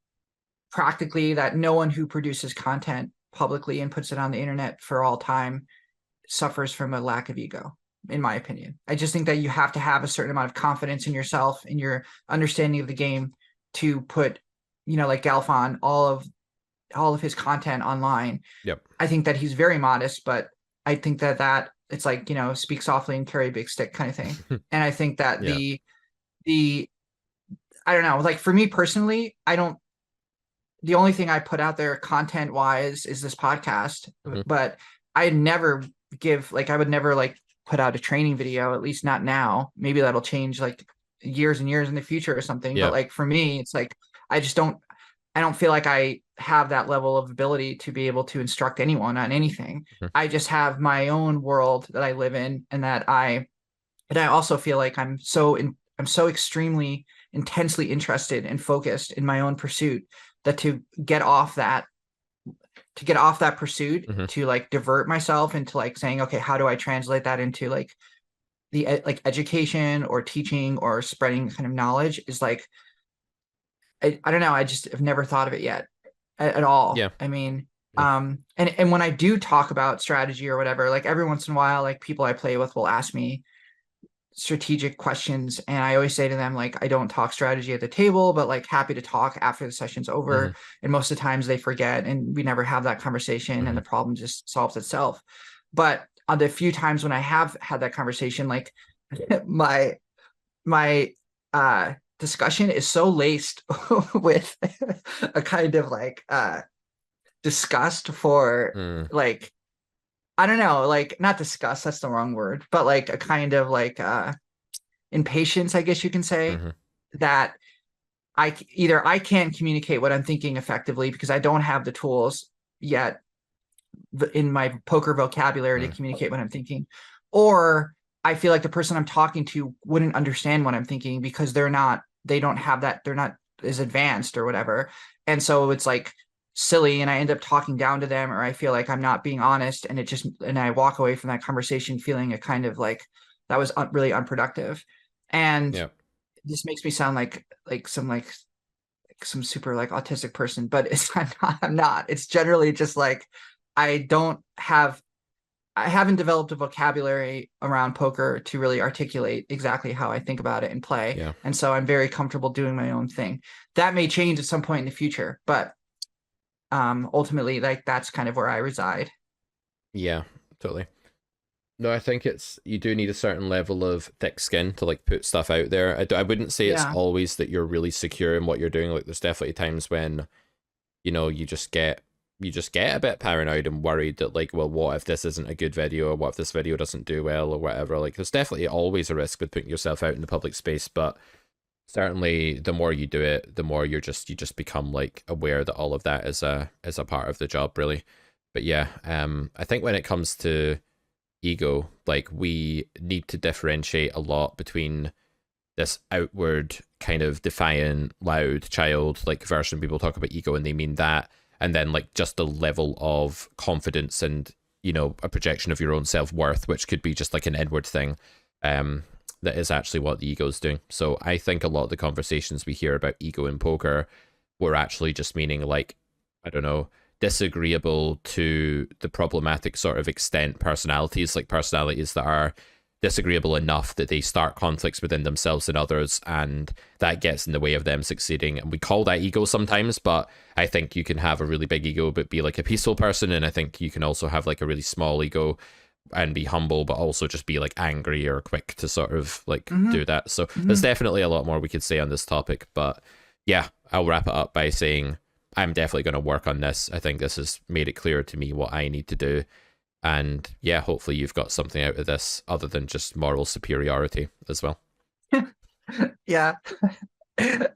Speaker 2: practically that no one who produces content publicly and puts it on the internet for all time suffers from a lack of ego, in my opinion. I just think that you have to have a certain amount of confidence in yourself, in your understanding of the game, to put, like Galfon, all of his content online.
Speaker 1: Yep.
Speaker 2: I think that he's very modest, but I think that it's like, speak softly and carry a big stick kind of thing. And I think that
Speaker 1: Yeah.
Speaker 2: the I don't know, like for me personally, the only thing I put out there content wise is this podcast,
Speaker 1: Mhm.
Speaker 2: but I never I would never like put out a training video, at least not now. Maybe that'll change like years and years in the future or something.
Speaker 1: Yeah.
Speaker 2: But like for me, it's like, I don't feel like I have that level of ability to be able to instruct anyone on anything.
Speaker 1: Mhm.
Speaker 2: I just have my own world that I live in, and I also feel like I'm so extremely intensely interested and focused in my own pursuit that to get off that pursuit,
Speaker 1: Mhm.
Speaker 2: to like divert myself into like saying, okay, how do I translate that into like like education or teaching or spreading kind of knowledge, is like, I don't know. I just have never thought of it yet at all.
Speaker 1: Yeah.
Speaker 2: I mean,
Speaker 1: Yeah.
Speaker 2: and when I do talk about strategy or whatever, like every once in a while, like people I play with will ask me strategic questions, and I always say to them, like, I don't talk strategy at the table, but like happy to talk after the session's over.
Speaker 1: Mhm.
Speaker 2: And most of the times they forget and we never have that conversation, and the
Speaker 1: Mhm.
Speaker 2: problem just solves itself. But on the few times when I have had that conversation, like my discussion is so laced with a kind of like disgust for
Speaker 1: Mm.
Speaker 2: like, I don't know, like not disgust, that's the wrong word, but like a kind of like impatience, I guess you can say,
Speaker 1: Mhm.
Speaker 2: that either I can't communicate what I'm thinking effectively because I don't have the tools yet in my poker vocabulary to
Speaker 1: Mm.
Speaker 2: communicate what I'm thinking, or I feel like the person I'm talking to wouldn't understand what I'm thinking because they don't have that, they're not as advanced or whatever. And so it's like silly and I end up talking down to them, or I feel like I'm not being honest, and I walk away from that conversation feeling a kind of like that was really unproductive. And
Speaker 1: Yeah.
Speaker 2: this makes me sound like some super like autistic person, but I'm not. It's generally just like I don't have I haven't developed a vocabulary around poker to really articulate exactly how I think about it and play.
Speaker 1: Yeah.
Speaker 2: And so I'm very comfortable doing my own thing. That may change at some point in the future, but ultimately, like that's kind of where I reside.
Speaker 1: Yeah, totally. No, I think you do need a certain level of thick skin to like put stuff out there. I wouldn't say it's
Speaker 2: Yeah.
Speaker 1: always that you're really secure in what you're doing. Like there's definitely times when, you just get a bit paranoid and worried that like, well, what if this isn't a good video, or what if this video doesn't do well, or whatever. Like there's definitely always a risk with putting yourself out in the public space, but certainly the more you do it, the more you just become like aware that all of that is a part of the job, really. But yeah, I think when it comes to ego, like we need to differentiate a lot between this outward kind of defiant, loud child like version. People talk about ego and they mean that, and then like just the level of confidence and a projection of your own self-worth, which could be just like an inward thing. That is actually what the ego is doing. So I think a lot of the conversations we hear about ego in poker were actually just meaning like, I don't know, disagreeable to the problematic sort of extent personalities, like personalities that are disagreeable enough that they start conflicts within themselves and others, and that gets in the way of them succeeding. And we call that ego sometimes, but I think you can have a really big ego but be like a peaceful person, and I think you can also have like a really small ego and be humble but also just be like angry or quick to sort of like do that. So there's definitely a lot more we could say on this topic, but yeah, I'll wrap it up by saying I'm definitely going to work on this. I think this has made it clear to me what I need to do. And yeah, hopefully you've got something out of this other than just moral superiority as well.
Speaker 2: Yeah.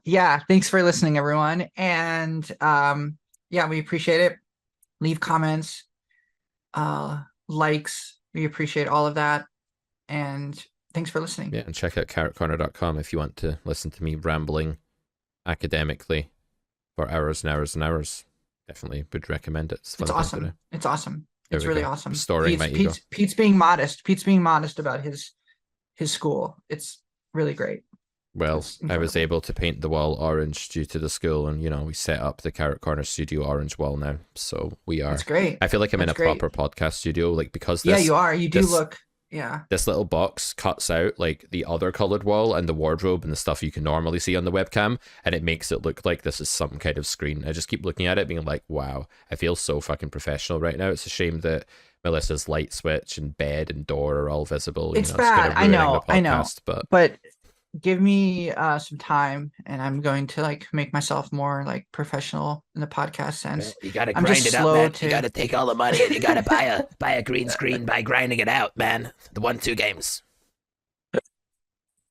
Speaker 2: Yeah. Thanks for listening, everyone. And yeah, we appreciate it. Leave comments, likes. We appreciate all of that. And thanks for listening.
Speaker 1: Yeah, and check out carrotcorner.com if you want to listen to me rambling academically for hours and hours and hours. Definitely would recommend it.
Speaker 2: It's awesome. It's awesome. It's really awesome.
Speaker 1: Restoring my ego.
Speaker 2: Pete's being modest. Pete's being modest about his school. It's really great.
Speaker 1: Well, I was able to paint the wall orange due to the school, and we set up the Carrot Corner studio orange wall now. So we are.
Speaker 2: That's great.
Speaker 1: I feel like I'm in a proper podcast studio, like because this,
Speaker 2: yeah, you are. You do look. Yeah.
Speaker 1: This little box cuts out like the other colored wall and the wardrobe and the stuff you can normally see on the webcam, and it makes it look like this is some kind of screen. I just keep looking at it being like, wow, I feel so fucking professional right now. It's a shame that Melissa's light switch and bed and door are all visible.
Speaker 2: It's bad. I know. But give me some time, and I'm going to like make myself more like professional in the podcast sense.
Speaker 3: You gotta grind it out, man. You gotta take all the money and you gotta buy a green screen by grinding it out, man. The 1-2 games.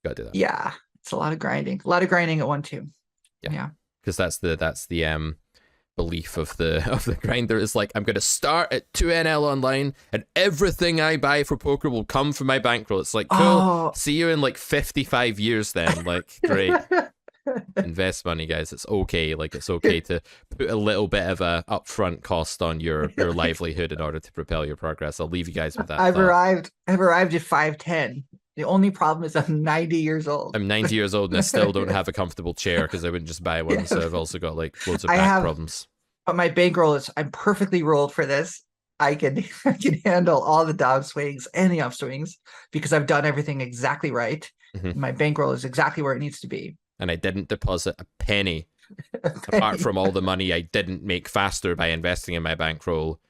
Speaker 1: Gotta do that.
Speaker 2: Yeah, it's a lot of grinding. A lot of grinding at 1-2. Yeah.
Speaker 1: Because that's the belief of the grinder is like, I'm going to start at 2NL online and everything I buy for poker will come from my bankroll. It's like, cool, see you in like 55 years then. Like, great. Invest money, guys. It's okay. Like, it's okay to put a little bit of a upfront cost on your livelihood in order to propel your progress. I'll leave you guys with that. I've arrived
Speaker 2: at 5'10". The only problem is I'm 90 years old.
Speaker 1: I'm 90 years old and I still don't have a comfortable chair because I wouldn't just buy one. So I've also got like loads of back problems.
Speaker 2: But my bankroll is, I'm perfectly rolled for this. I can handle all the down swings and the upswings because I've done everything exactly right. My bankroll is exactly where it needs to be.
Speaker 1: And I didn't deposit a penny apart from all the money I didn't make faster by investing in my bankroll.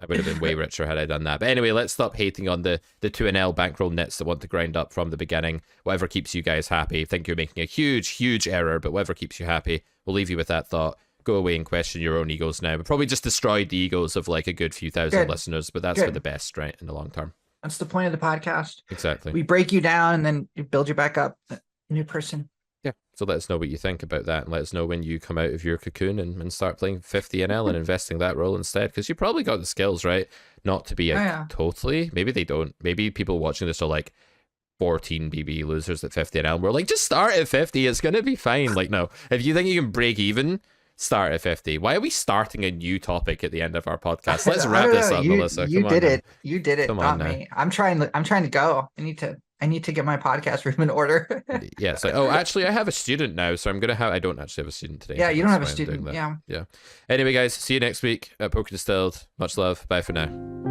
Speaker 1: I would have been way richer had I done that. But anyway, let's stop hating on the 2NL bankroll nits that want to grind up from the beginning. Whatever keeps you guys happy. I think you're making a huge, huge error, but whatever keeps you happy. We'll leave you with that thought. Go away and question your own egos now. But probably just destroyed the egos of like a good few thousand listeners, but that's for the best, right, in the long term.
Speaker 2: That's the point of the podcast.
Speaker 1: Exactly.
Speaker 2: We break you down and then you build you back up. A new person.
Speaker 1: Yeah. So let us know what you think about that, and let us know when you come out of your cocoon and start playing 50NL and investing that role instead, because you probably got the skills, right? Not to be totally, maybe they don't. Maybe people watching this are like 14 BB losers at 50NL. We're like, just start at 50. It's going to be fine. Like, no. If you think you can break even start at 50. Why are we starting a new topic at the end of our podcast? Let's
Speaker 2: I
Speaker 1: wrap
Speaker 2: don't
Speaker 1: this
Speaker 2: know.
Speaker 1: up,
Speaker 2: You
Speaker 1: Melissa.
Speaker 2: you
Speaker 1: Come on
Speaker 2: did
Speaker 1: now.
Speaker 2: it. You did it,
Speaker 1: Come
Speaker 2: not
Speaker 1: on now.
Speaker 2: me. I'm trying to go. I need to get my podcast room in order.
Speaker 1: Yeah, it's like, oh, actually, I have a student now, so I'm gonna have. I don't actually have a student today.
Speaker 2: Yeah, you don't
Speaker 1: That's
Speaker 2: have a
Speaker 1: why I'm doing
Speaker 2: student.
Speaker 1: that.
Speaker 2: Yeah.
Speaker 1: Yeah. Anyway, guys, see you next week at Poker Distilled. Much love. Bye for now.